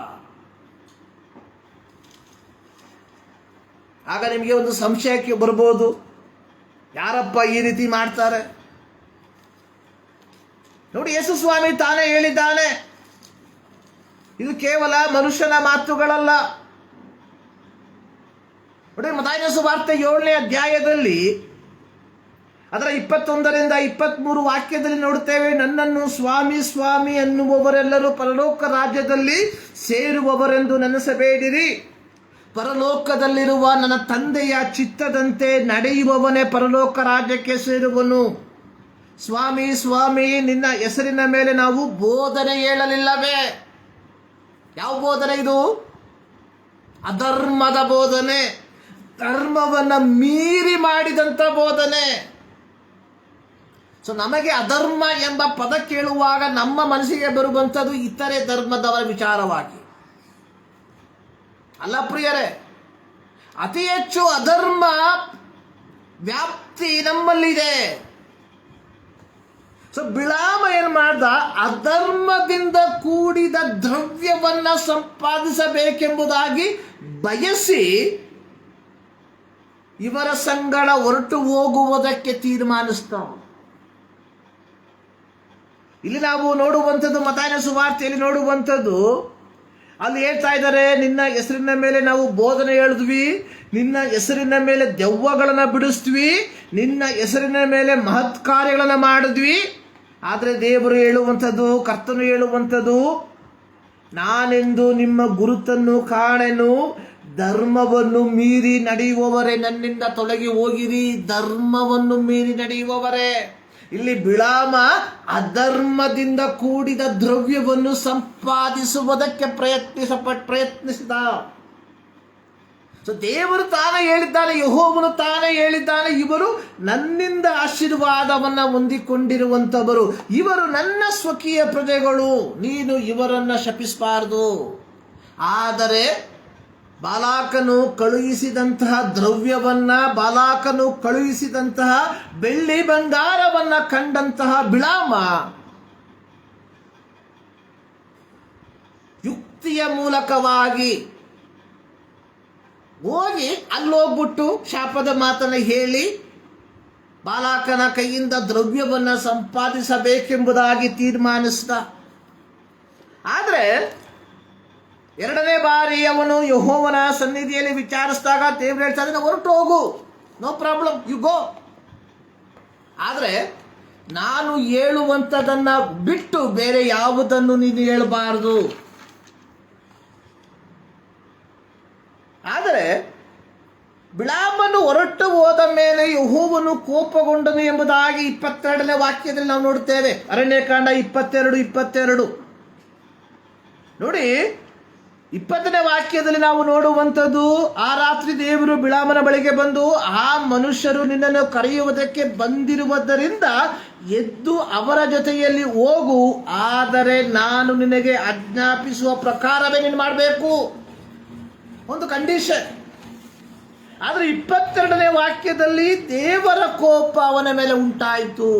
ಆಗ ನಿಮಗೆ ಒಂದು ಸಂಶಯಕ್ಕೆ ಬರ್ಬೋದು, ಯಾರಪ್ಪ ಈ ರೀತಿ ಮಾಡ್ತಾರೆ? ನೋಡಿ, ಯೇಸು ಸ್ವಾಮಿ ತಾನೇ ಹೇಳಿದ್ದಾನೆ, ಇದು ಕೇವಲ ಮನುಷ್ಯನ ಮಾತುಗಳಲ್ಲ. ನೋಡಿ, ಮತ್ತಾಯನ ಸುವಾರ್ತೆ 7ನೇ ಅಧ್ಯಾಯದಲ್ಲಿ ಅದರ 21ರಿಂದ 23 ವಾಕ್ಯದಲ್ಲಿ ನೋಡುತ್ತೇವೆ, ನನ್ನನ್ನು ಸ್ವಾಮಿ ಸ್ವಾಮಿ ಅನ್ನುವವರೆಲ್ಲರೂ ಪರಲೋಕ ರಾಜ್ಯದಲ್ಲಿ ಸೇರುವವರೆಂದು ನೆನೆಸಬೇಡಿರಿ, ಪರಲೋಕದಲ್ಲಿರುವ ನನ್ನ ತಂದೆಯ ಚಿತ್ತದಂತೆ ನಡೆಯುವವನೇ ಪರಲೋಕ ರಾಜ್ಯಕ್ಕೆ ಸೇರುವನು. ಸ್ವಾಮಿ ಸ್ವಾಮಿ, ನಿನ್ನ ಹೆಸರಿನ ಮೇಲೆ ನಾವು ಬೋಧನೆ ಹೇಳಲಿಲ್ಲವೇ? ಯಾವ ಬೋಧನೆ ಇದು? ಅಧರ್ಮದ ಬೋಧನೆ, ಧರ್ಮವನ್ನ ಮೀರಿ ಮಾಡಿದಂತ ಬೋಧನೆ. ಸೊ ನಮಗೆ ಅಧರ್ಮ ಎಂಬ ಪದ ಕೇಳುವಾಗ ನಮ್ಮ ಮನಸ್ಸಿಗೆ ಬರುವಂಥದ್ದು ಇತರೆ ಧರ್ಮದವರ ವಿಚಾರವಾಗಿ ಅಲ್ಲ ಪ್ರಿಯರೇ. ಅತಿ ಹೆಚ್ಚು ಅಧರ್ಮ ವ್ಯಾಪ್ತಿ ನಮ್ಮಲ್ಲಿದೆ. ಸೊ ಬಿಳಾಮ ಏನ್ ಮಾಡ್ದ? ಅಧರ್ಮದಿಂದ ಕೂಡಿದ ದ್ರವ್ಯವನ್ನ ಸಂಪಾದಿಸಬೇಕೆಂಬುದಾಗಿ ಬಯಸಿ ಇವರ ಸಂಗಡ ಹೊರಟು ಹೋಗುವುದಕ್ಕೆ ತೀರ್ಮಾನಿಸ್ತಾವ. ಇಲ್ಲಿ ನಾವು ನೋಡುವಂಥದ್ದು, ಮತ್ತಾಯನ ಸುವಾರ್ತೆಯಲ್ಲಿ ನೋಡುವಂಥದ್ದು, ಅಲ್ಲಿ ಹೇಳ್ತಾ ಇದ್ದಾರೆ, ನಿನ್ನ ಹೆಸರಿನ ಮೇಲೆ ನಾವು ಬೋಧನೆ ಹೇಳಿದ್ವಿ, ನಿನ್ನ ಹೆಸರಿನ ಮೇಲೆ ದೆವ್ವಗಳನ್ನ ಬಿಡಿಸ್ತೀವಿ, ನಿನ್ನ ಹೆಸರಿನ ಮೇಲೆ ಮಹತ್ ಕಾರ್ಯಗಳನ್ನ ಮಾಡಿದ್ವಿ. ಆದರೆ ದೇವರು ಹೇಳುವಂಥದ್ದು, ಕರ್ತನು ಹೇಳುವಂಥದ್ದು, ನಾನೆಂದು ನಿಮ್ಮ ಗುರುತನ್ನು ಕಾಣೆನು, ಧರ್ಮವನ್ನು ಮೀರಿ ನಡೆಯುವವರೇ ನನ್ನಿಂದ ತೊಲಗಿ ಹೋಗಿರಿ. ಧರ್ಮವನ್ನು ಮೀರಿ ನಡೆಯುವವರೇ. ಇಲ್ಲಿ ಬಿಳಾಮ ಅಧರ್ಮದಿಂದ ಕೂಡಿದ ದ್ರವ್ಯವನ್ನು ಸಂಪಾದಿಸುವುದಕ್ಕೆ ಪ್ರಯತ್ನಿಸಿದ. ಸೊ ದೇವರು ತಾನೇ ಹೇಳಿದ್ದಾನೆ, ಯೆಹೋವನು ತಾನೇ ಹೇಳಿದ್ದಾನೆ, ಇವರು ನನ್ನಿಂದ ಆಶೀರ್ವಾದವನ್ನ ಹೊಂದಿಕೊಂಡಿರುವಂತವರು, ಇವರು ನನ್ನ ಸ್ವಕೀಯ ಪ್ರಜೆಗಳು, ನೀನು ಇವರನ್ನ ಶಪಿಸಬಾರದು. ಆದರೆ ಬಾಲಾಕನು ಕಳುಹಿಸಿದಂತಹ ದ್ರವ್ಯವನ್ನ, ಬಾಲಾಕನು ಕಳುಹಿಸಿದಂತಹ ಬೆಳ್ಳಿ ಬಂಗಾರವನ್ನ ಕಂಡಂತಹ ಬಿಳಾಮ ಯುಕ್ತಿಯ ಮೂಲಕವಾಗಿ ಹೋಗಿ ಅಲ್ಲೋಗ್ಬಿಟ್ಟು ಶಾಪದ ಮಾತನ್ನ ಹೇಳಿ ಬಾಲಾಕನ ಕೈಯಿಂದ ದ್ರವ್ಯವನ್ನ ಸಂಪಾದಿಸಬೇಕೆಂಬುದಾಗಿ ತೀರ್ಮಾನಿಸಿದ. ಆದರೆ ಎರಡನೇ ಬಾರಿ ಅವನು ಯೆಹೋವನ ಸನ್ನಿಧಿಯಲ್ಲಿ ವಿಚಾರಿಸಿದಾಗ ದೇವರು ಹೇಳ್ತಾ, ಹೊರಟು ಹೋಗು, ನೋ ಪ್ರಾಬ್ಲಮ್, ಯು ಗೋ. ಆದರೆ ನಾನು ಹೇಳುವಂಥದನ್ನ ಬಿಟ್ಟು ಬೇರೆ ಯಾವುದನ್ನು ನೀನು ಹೇಳಬಾರದು. ಆದರೆ ಬಿಳಾಮನು ಹೊರಟು ಹೋದ ಮೇಲೆ ಯೆಹೋವನು ಕೋಪಗೊಂಡನು ಎಂಬುದಾಗಿ 22ನೇ ವಾಕ್ಯದಲ್ಲಿ ನಾವು ನೋಡುತ್ತೇವೆ. ಅರಣ್ಯಕಾಂಡ 22:22 ನೋಡಿ, 20ನೇ ವಾಕ್ಯದಲ್ಲಿ ನಾವು ನೋಡುವಂಥದ್ದು, ಆ ರಾತ್ರಿ ದೇವರು ಬಿಳಾಮನ ಬಳಿಗೆ ಬಂದು, ಆ ಮನುಷ್ಯರು ನಿನ್ನನ್ನು ಕರೆಯುವುದಕ್ಕೆ ಬಂದಿರುವುದರಿಂದ ಎದ್ದು ಅವರ ಜೊತೆಯಲ್ಲಿ ಹೋಗು, ಆದರೆ ನಾನು ನಿನಗೆ ಆಜ್ಞಾಪಿಸುವ ಪ್ರಕಾರವೇ ನೀನು ಮಾಡಬೇಕು. ಒಂದು ಕಂಡೀಷನ್. ಆದರೆ 22ನೇ ವಾಕ್ಯದಲ್ಲಿ ದೇವರ ಕೋಪ ಅವನ ಮೇಲೆ ಉಂಟಾಯಿತು.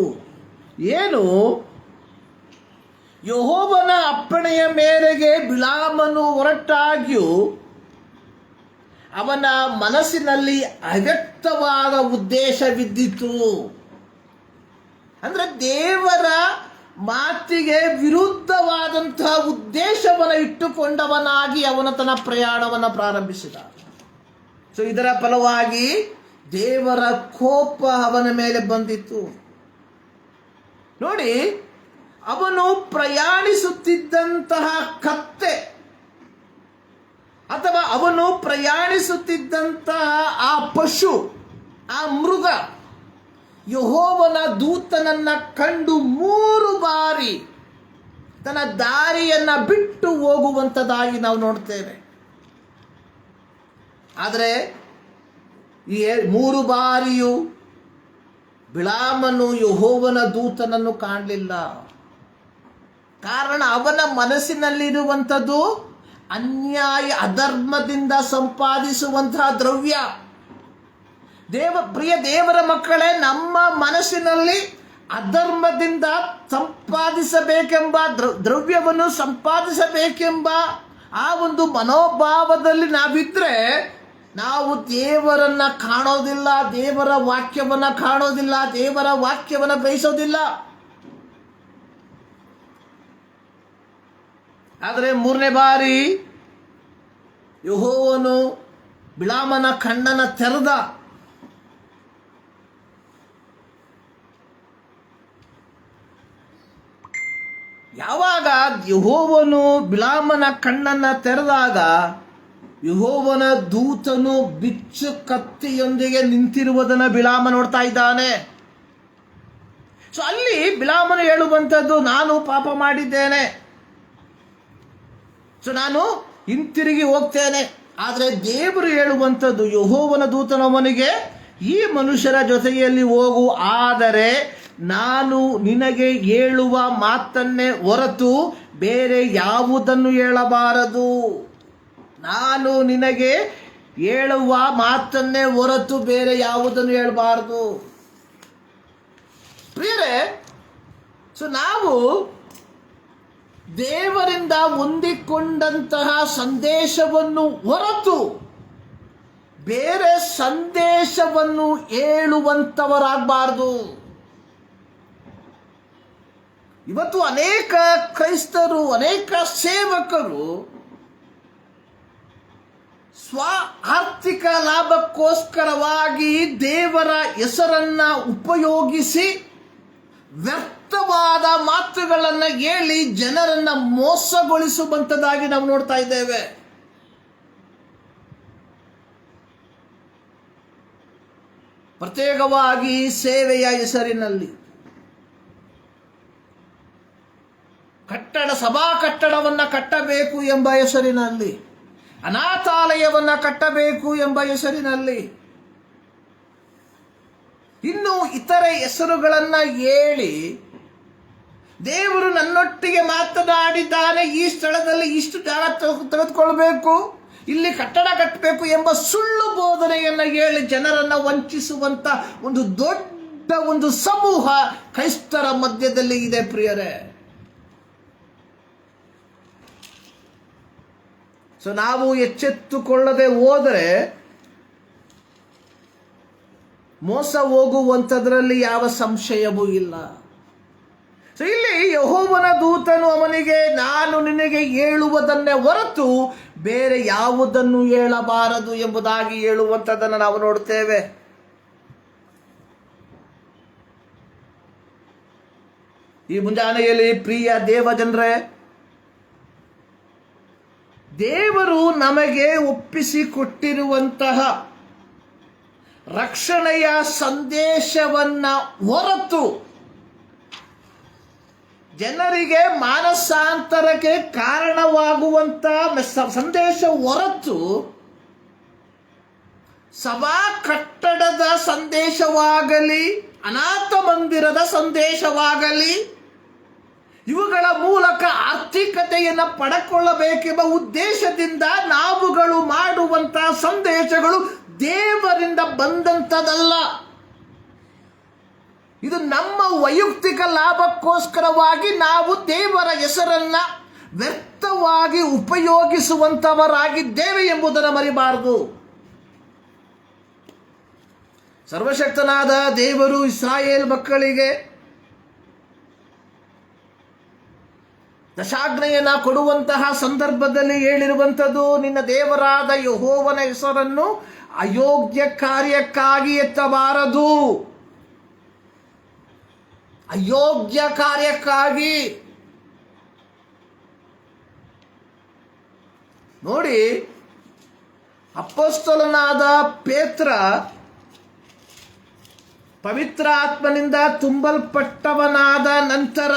ಏನು? ಯೆಹೋವನ ಅಪ್ಪಣೆಯ ಮೇರೆಗೆ ಬಿಳಾಮನು ಹೊರಟಾಗ್ಯೂ ಅವನ ಮನಸ್ಸಿನಲ್ಲಿ ಅವ್ಯಕ್ತವಾದ ಉದ್ದೇಶವಿದ್ದಿತು. ಅಂದ್ರೆ ದೇವರ ಮಾತಿಗೆ ವಿರುದ್ಧವಾದಂತಹ ಉದ್ದೇಶವನ್ನು ಇಟ್ಟುಕೊಂಡವನಾಗಿ ಅವನ ತನ್ನ ಪ್ರಯಾಣವನ್ನು ಪ್ರಾರಂಭಿಸಿದ. ಸೊ ಇದರ ಫಲವಾಗಿ ದೇವರ ಕೋಪ ಅವನ ಮೇಲೆ ಬಂದಿತ್ತು. ನೋಡಿ, ಅವನು ಪ್ರಯಾಣಿಸುತ್ತಿದ್ದಂತಹ ಕತ್ತೆ ಅಥವಾ ಅವನು ಪ್ರಯಾಣಿಸುತ್ತಿದ್ದಂತಹ ಆ ಪಶು, ಆ ಮೃಗ ಯೆಹೋವನ ದೂತನನ್ನ ಕಂಡು 3 ಬಾರಿ ತನ್ನ ದಾರಿಯನ್ನ ಬಿಟ್ಟು ಹೋಗುವಂಥದ್ದಾಗಿ ನಾವು ನೋಡ್ತೇವೆ. ಆದರೆ ಈ 3 ಬಾರಿಯೂ ಬಿಳಾಮನು ಯೆಹೋವನ ದೂತನನ್ನು ಕಾಣಲಿಲ್ಲ. ಕಾರಣ ಅವನ ಮನಸ್ಸಿನಲ್ಲಿರುವಂಥದ್ದು ಅನ್ಯಾಯ, ಅಧರ್ಮದಿಂದ ಸಂಪಾದಿಸುವಂತಹ ದ್ರವ್ಯ. ಪ್ರಿಯ ದೇವರ ಮಕ್ಕಳೇ, ನಮ್ಮ ಮನಸ್ಸಿನಲ್ಲಿ ಅಧರ್ಮದಿಂದ ಸಂಪಾದಿಸಬೇಕೆಂಬ ದ್ರವ್ಯವನ್ನು ಸಂಪಾದಿಸಬೇಕೆಂಬ ಆ ಒಂದು ಮನೋಭಾವದಲ್ಲಿ ನಾವಿದ್ರೆ ನಾವು ದೇವರನ್ನ ಕಾಣೋದಿಲ್ಲ, ದೇವರ ವಾಕ್ಯವನ್ನ ಕಾಣೋದಿಲ್ಲ, ದೇವರ ವಾಕ್ಯವನ್ನ ಗ್ರಹಿಸೋದಿಲ್ಲ. ಆದರೆ 3ನೇ ಬಾರಿ ಯೆಹೋವನು ಬಿಳಾಮನ ಕಣ್ಣನ್ನ ತೆರೆದ. ಯಾವಾಗ ಯೆಹೋವನು ಬಿಳಾಮನ ಕಣ್ಣನ್ನ ತೆರೆದಾಗ ಯೆಹೋವನ ದೂತನು ಬಿಚ್ಚು ಕತ್ತಿಯೊಂದಿಗೆ ನಿಂತಿರುವುದನ್ನು ಬಿಳಾಮ ನೋಡ್ತಾ ಇದ್ದಾನೆ. ಸೊ ಅಲ್ಲಿ ಬಿಳಾಮನು ಹೇಳುವಂಥದ್ದು, ನಾನು ಪಾಪ ಮಾಡಿದ್ದೇನೆ, ಸೊ ನಾನು ಹಿಂತಿರುಗಿ ಹೋಗ್ತೇನೆ. ಆದರೆ ದೇವರು ಹೇಳುವಂಥದ್ದು, ಯೆಹೋವನ ದೂತನವನಿಗೆ, ಈ ಮನುಷ್ಯರ ಜೊತೆಯಲ್ಲಿ ಹೋಗು, ಆದರೆ ನಾನು ನಿನಗೆ ಹೇಳುವ ಮಾತನ್ನೇ ಹೊರತು ಬೇರೆ ಯಾವುದನ್ನು ಹೇಳಬಾರದು. ನಾನು ನಿನಗೆ ಹೇಳುವ ಮಾತನ್ನೇ ಹೊರತು ಬೇರೆ ಯಾವುದನ್ನು ಹೇಳಬಾರದು. ಪ್ರಿಯರೇ, ಸೊ ನಾವು ದೇವರಿಂದ ಹೊಂದಿಕೊಂಡಂತಹ ಸಂದೇಶವನ್ನು ಹೊರತು ಬೇರೆ ಸಂದೇಶವನ್ನು ಹೇಳುವಂಥವರಾಗಬಾರದು. ಇವತ್ತು ಅನೇಕ ಕ್ರೈಸ್ತರು, ಅನೇಕ ಸೇವಕರು ಸ್ವ ಆರ್ಥಿಕ ಲಾಭಕ್ಕೋಸ್ಕರವಾಗಿ ದೇವರ ಹೆಸರನ್ನ ಉಪಯೋಗಿಸಿ ವ್ಯರ್ಥವಾದ ಮಾತುಗಳನ್ನು ಹೇಳಿ ಜನರನ್ನ ಮೋಸಗೊಳಿಸುವಂಥದ್ದಾಗಿ ನಾವು ನೋಡ್ತಾ ಇದ್ದೇವೆ. ಪ್ರತ್ಯೇಕವಾಗಿ ಸೇವೆಯ ಹೆಸರಿನಲ್ಲಿ ಸಭಾ ಕಟ್ಟಡವನ್ನು ಕಟ್ಟಬೇಕು ಎಂಬ ಹೆಸರಿನಲ್ಲಿ, ಅನಾಥಾಲಯವನ್ನು ಕಟ್ಟಬೇಕು ಎಂಬ ಹೆಸರಿನಲ್ಲಿ, ಇನ್ನು ಇತರೆ ಹೆಸರುಗಳನ್ನ ಹೇಳಿ ದೇವರು ನನ್ನೊಟ್ಟಿಗೆ ಮಾತನಾಡಿದ್ದಾನೆ, ಈ ಸ್ಥಳದಲ್ಲಿ ಇಷ್ಟು ಜಾಗ ತೆಗೆದುಕೊಳ್ಬೇಕು, ಇಲ್ಲಿ ಕಟ್ಟಡ ಕಟ್ಟಬೇಕು ಎಂಬ ಸುಳ್ಳು ಬೋಧನೆಯನ್ನು ಹೇಳಿ ಜನರನ್ನ ವಂಚಿಸುವಂತ ಒಂದು ದೊಡ್ಡ ಒಂದು ಸಮೂಹ ಕ್ರೈಸ್ತರ ಮಧ್ಯದಲ್ಲಿ ಇದೆ. ಪ್ರಿಯರೇ, ಸೊ ನಾವು ಎಚ್ಚೆತ್ತುಕೊಳ್ಳದೆ ಹೋದರೆ ಮೋಸ ಹೋಗುವಂಥದ್ರಲ್ಲಿ ಯಾವ ಸಂಶಯವೂ ಇಲ್ಲ. ಸೊ ಇಲ್ಲಿ ಯೆಹೋವನ ದೂತನು ಅವನಿಗೆ, ನಾನು ನಿನಗೆ ಹೇಳುವುದನ್ನೇ ಹೊರತು ಬೇರೆ ಯಾವುದನ್ನು ಹೇಳಬಾರದು ಎಂಬುದಾಗಿ ಹೇಳುವಂಥದ್ದನ್ನು ನಾವು ನೋಡುತ್ತೇವೆ. ಈ ಮುಂಜಾನೆಯಲ್ಲಿ ಪ್ರಿಯ ದೇವ ಜನರೇ, ದೇವರು ನಮಗೆ ಒಪ್ಪಿಸಿಕೊಟ್ಟಿರುವಂತಹ ರಕ್ಷಣೆಯ ಸಂದೇಶವನ್ನ ಹೊರತು ಜನರಿಗೆ ಮಾನಸಾಂತರಕ್ಕೆ ಕಾರಣವಾಗುವಂತ ಸಂದೇಶ ಹೊರತು ಸಭಾ ಕಟ್ಟಡದ ಸಂದೇಶವಾಗಲಿ, ಅನಾಥ ಮಂದಿರದ ಸಂದೇಶವಾಗಲಿ, ಇವುಗಳ ಮೂಲಕ ಆರ್ಥಿಕತೆಯನ್ನು ಪಡೆಕೊಳ್ಳಬೇಕೆಂಬ ಉದ್ದೇಶದಿಂದ ನಾವುಗಳು ಮಾಡುವಂತಹ ಸಂದೇಶಗಳು ದೇವರಿಂದ ಬಂದಂಥದ್ದಲ್ಲ. ಇದು ನಮ್ಮ ವೈಯಕ್ತಿಕ ಲಾಭಕ್ಕೋಸ್ಕರವಾಗಿ ನಾವು ದೇವರ ಹೆಸರನ್ನ ವ್ಯರ್ಥವಾಗಿ ಉಪಯೋಗಿಸುವಂತವರಾಗಿದ್ದೇವೆ ಎಂಬುದನ್ನು ಮರಿಬಾರದು. ಸರ್ವಶಕ್ತನಾದ ದೇವರು ಇಸ್ರಾಯೇಲ್ ಮಕ್ಕಳಿಗೆ ದಶಾಜ್ಞೆಯನ್ನ ಕೊಡುವಂತಹ ಸಂದರ್ಭದಲ್ಲಿ ಹೇಳಿರುವಂಥದ್ದು, ನಿನ್ನ ದೇವರಾದ ಯೆಹೋವನ ಹೆಸರನ್ನು ಅಯೋಗ್ಯ ಕಾರ್ಯಕ್ಕಾಗಿ ಎತ್ತಬಾರದು. ಅಯೋಗ್ಯ ಕಾರ್ಯಕ್ಕಾಗಿ. ನೋಡಿ, ಅಪೊಸ್ತಲನಾದ ಪೇತ್ರ ಪವಿತ್ರ ಆತ್ಮನಿಂದ ತುಂಬಲ್ಪಟ್ಟವನಾದ ನಂತರ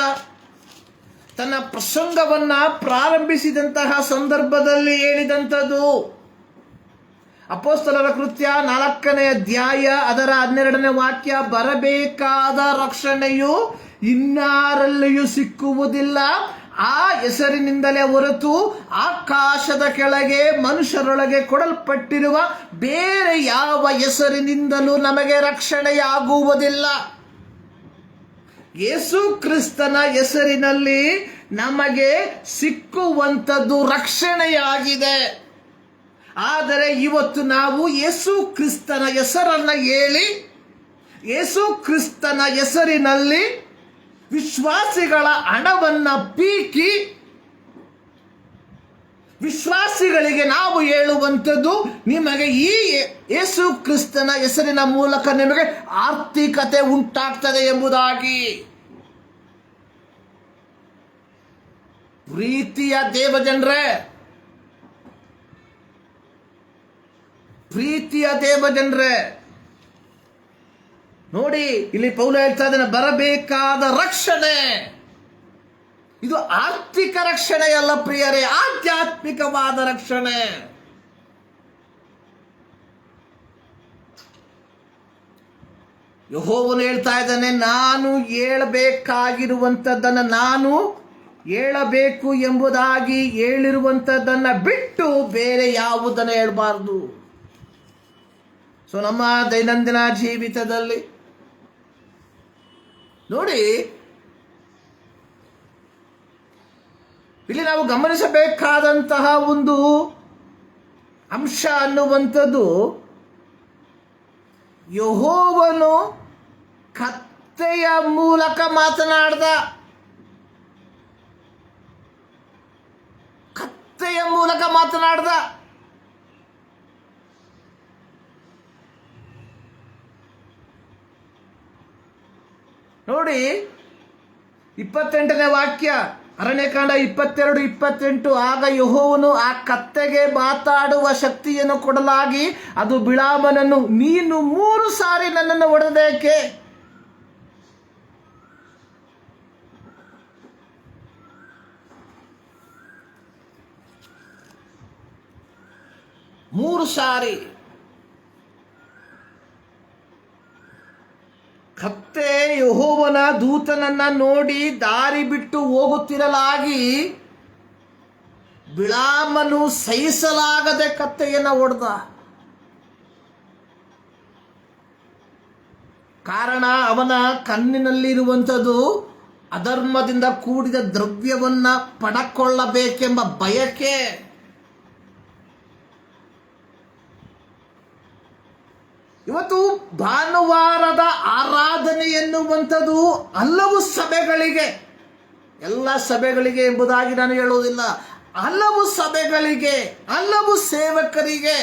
ತನ್ನ ಪ್ರಸಂಗವನ್ನ ಪ್ರಾರಂಭಿಸಿದಂತಹ ಸಂದರ್ಭದಲ್ಲಿ ಹೇಳಿದಂಥದ್ದು, ಅಪೊಸ್ತಲರ ಕೃತ್ಯ 4ನೇ ಅಧ್ಯಾಯ ಅದರ 12ನೇ ವಾಕ್ಯ, ಬರಬೇಕಾದ ರಕ್ಷಣೆಯು ಇನ್ನಾರಲ್ಲಿಯೂ ಸಿಕ್ಕುವುದಿಲ್ಲ, ಆ ಹೆಸರಿನಿಂದಲೇ ಹೊರತು ಆಕಾಶದ ಕೆಳಗೆ ಮನುಷ್ಯರೊಳಗೆ ಕೊಡಲ್ಪಟ್ಟಿರುವ ಬೇರೆ ಯಾವ ಹೆಸರಿನಿಂದಲೂ ನಮಗೆ ರಕ್ಷಣೆಯಾಗುವುದಿಲ್ಲ. ಯೇಸು ಕ್ರಿಸ್ತನ ಹೆಸರಿನಲ್ಲಿ ನಮಗೆ ಸಿಕ್ಕುವಂಥದ್ದು ರಕ್ಷಣೆಯಾಗಿದೆ. ಆದರೆ ಇವತ್ತು ನಾವು ಯೇಸು ಕ್ರಿಸ್ತನ ಹೆಸರನ್ನ ಹೇಳಿ, ಯೇಸು ಕ್ರಿಸ್ತನ ಹೆಸರಿನಲ್ಲಿ ವಿಶ್ವಾಸಿಗಳ ಹಣವನ್ನ ಪೀಕಿ ವಿಶ್ವಾಸಿಗಳಿಗೆ ನಾವು ಹೇಳುವಂಥದ್ದು, ನಿಮಗೆ ಈ ಯೇಸು ಕ್ರಿಸ್ತನ ಹೆಸರಿನ ಮೂಲಕ ನಿಮಗೆ ಆರ್ಥಿಕತೆ ಉಂಟಾಗ್ತದೆ ಎಂಬುದಾಗಿ. ಪ್ರೀತಿಯ ದೇವಜನರೇ, ಪ್ರೀತಿಯ ದೇವಜನರೇ, ನೋಡಿ ಇಲ್ಲಿ ಪೌಲ ಹೇಳ್ತಾ ಇದ್ದಾನೆ, ಬರಬೇಕಾದ ರಕ್ಷಣೆ ಇದು ಆರ್ಥಿಕ ರಕ್ಷಣೆ ಅಲ್ಲ ಪ್ರಿಯರೇ, ಆಧ್ಯಾತ್ಮಿಕವಾದ ರಕ್ಷಣೆ. ಯೆಹೋವನು ಹೇಳ್ತಾ ಇದ್ದಾನೆ, ನಾನು ಹೇಳಬೇಕಾಗಿರುವಂಥದ್ದನ್ನು ನಾನು ಹೇಳಬೇಕು ಎಂಬುದಾಗಿ ಹೇಳಿರುವಂಥದ್ದನ್ನ ಬಿಟ್ಟು ಬೇರೆ ಯಾವುದನ್ನು ಹೇಳಬಾರ್ದು. ಸೊ ನಮ್ಮ ದೈನಂದಿನ ಜೀವಿತದಲ್ಲಿ ನೋಡಿ, ಇಲ್ಲಿ ನಾವು ಗಮನಿಸಬೇಕಾದಂತಹ ಒಂದು ಅಂಶ ಅನ್ನುವಂಥದ್ದು, ಯೆಹೋವನು ಕತ್ತೆಯ ಮೂಲಕ ಮಾತನಾಡ್ದ. ಕತ್ತೆಯ ಮೂಲಕ ಮಾತನಾಡ್ದ. ನೋಡಿ 28ನೇ ವಾಕ್ಯ, ಅರಣ್ಯಕಾಂಡ 22:28, ಆಗ ಯೆಹೋವನು ಆ ಕತ್ತೆಗೆ ಮಾತಾಡುವ ಶಕ್ತಿಯನ್ನು ಕೊಡಲಾಗಿ ಅದು ಬಿಳಾಮನನ್ನು, ನೀನು 3 ಸಾರಿ ನನ್ನನ್ನು ಹೊಡೆದೇಕೆ? ಮೂರು ಸಾರಿ. ಕತ್ತೆ ಯೆಹೋವನ ದೂತನನ್ನ ನೋಡಿ ದಾರಿ ಬಿಟ್ಟು ಹೋಗುತ್ತಿರಲಾಗಿ ಬಿಳಾಮನು ಸಹಿಸಲಾಗದೆ ಕತ್ತೆಯನ್ನ ಹೊಡೆದ. ಕಾರಣ, ಅವನ ಕಣ್ಣಿನಲ್ಲಿರುವಂಥದ್ದು ಅಧರ್ಮದಿಂದ ಕೂಡಿದ ದ್ರವ್ಯವನ್ನ ಪಡಕೊಳ್ಳಬೇಕೆಂಬ ಬಯಕೆ. ಇವತ್ತು ಭಾನುವಾರದ ಆರಾಧನೆ ಎನ್ನುವಂಥದ್ದು ಹಲವು ಸಭೆಗಳಿಗೆ, ಎಲ್ಲ ಸಭೆಗಳಿಗೆ ಎಂಬುದಾಗಿ ನಾನು ಹೇಳುವುದಿಲ್ಲ, ಹಲವು ಸಭೆಗಳಿಗೆ, ಹಲವು ಸೇವಕರಿಗೆ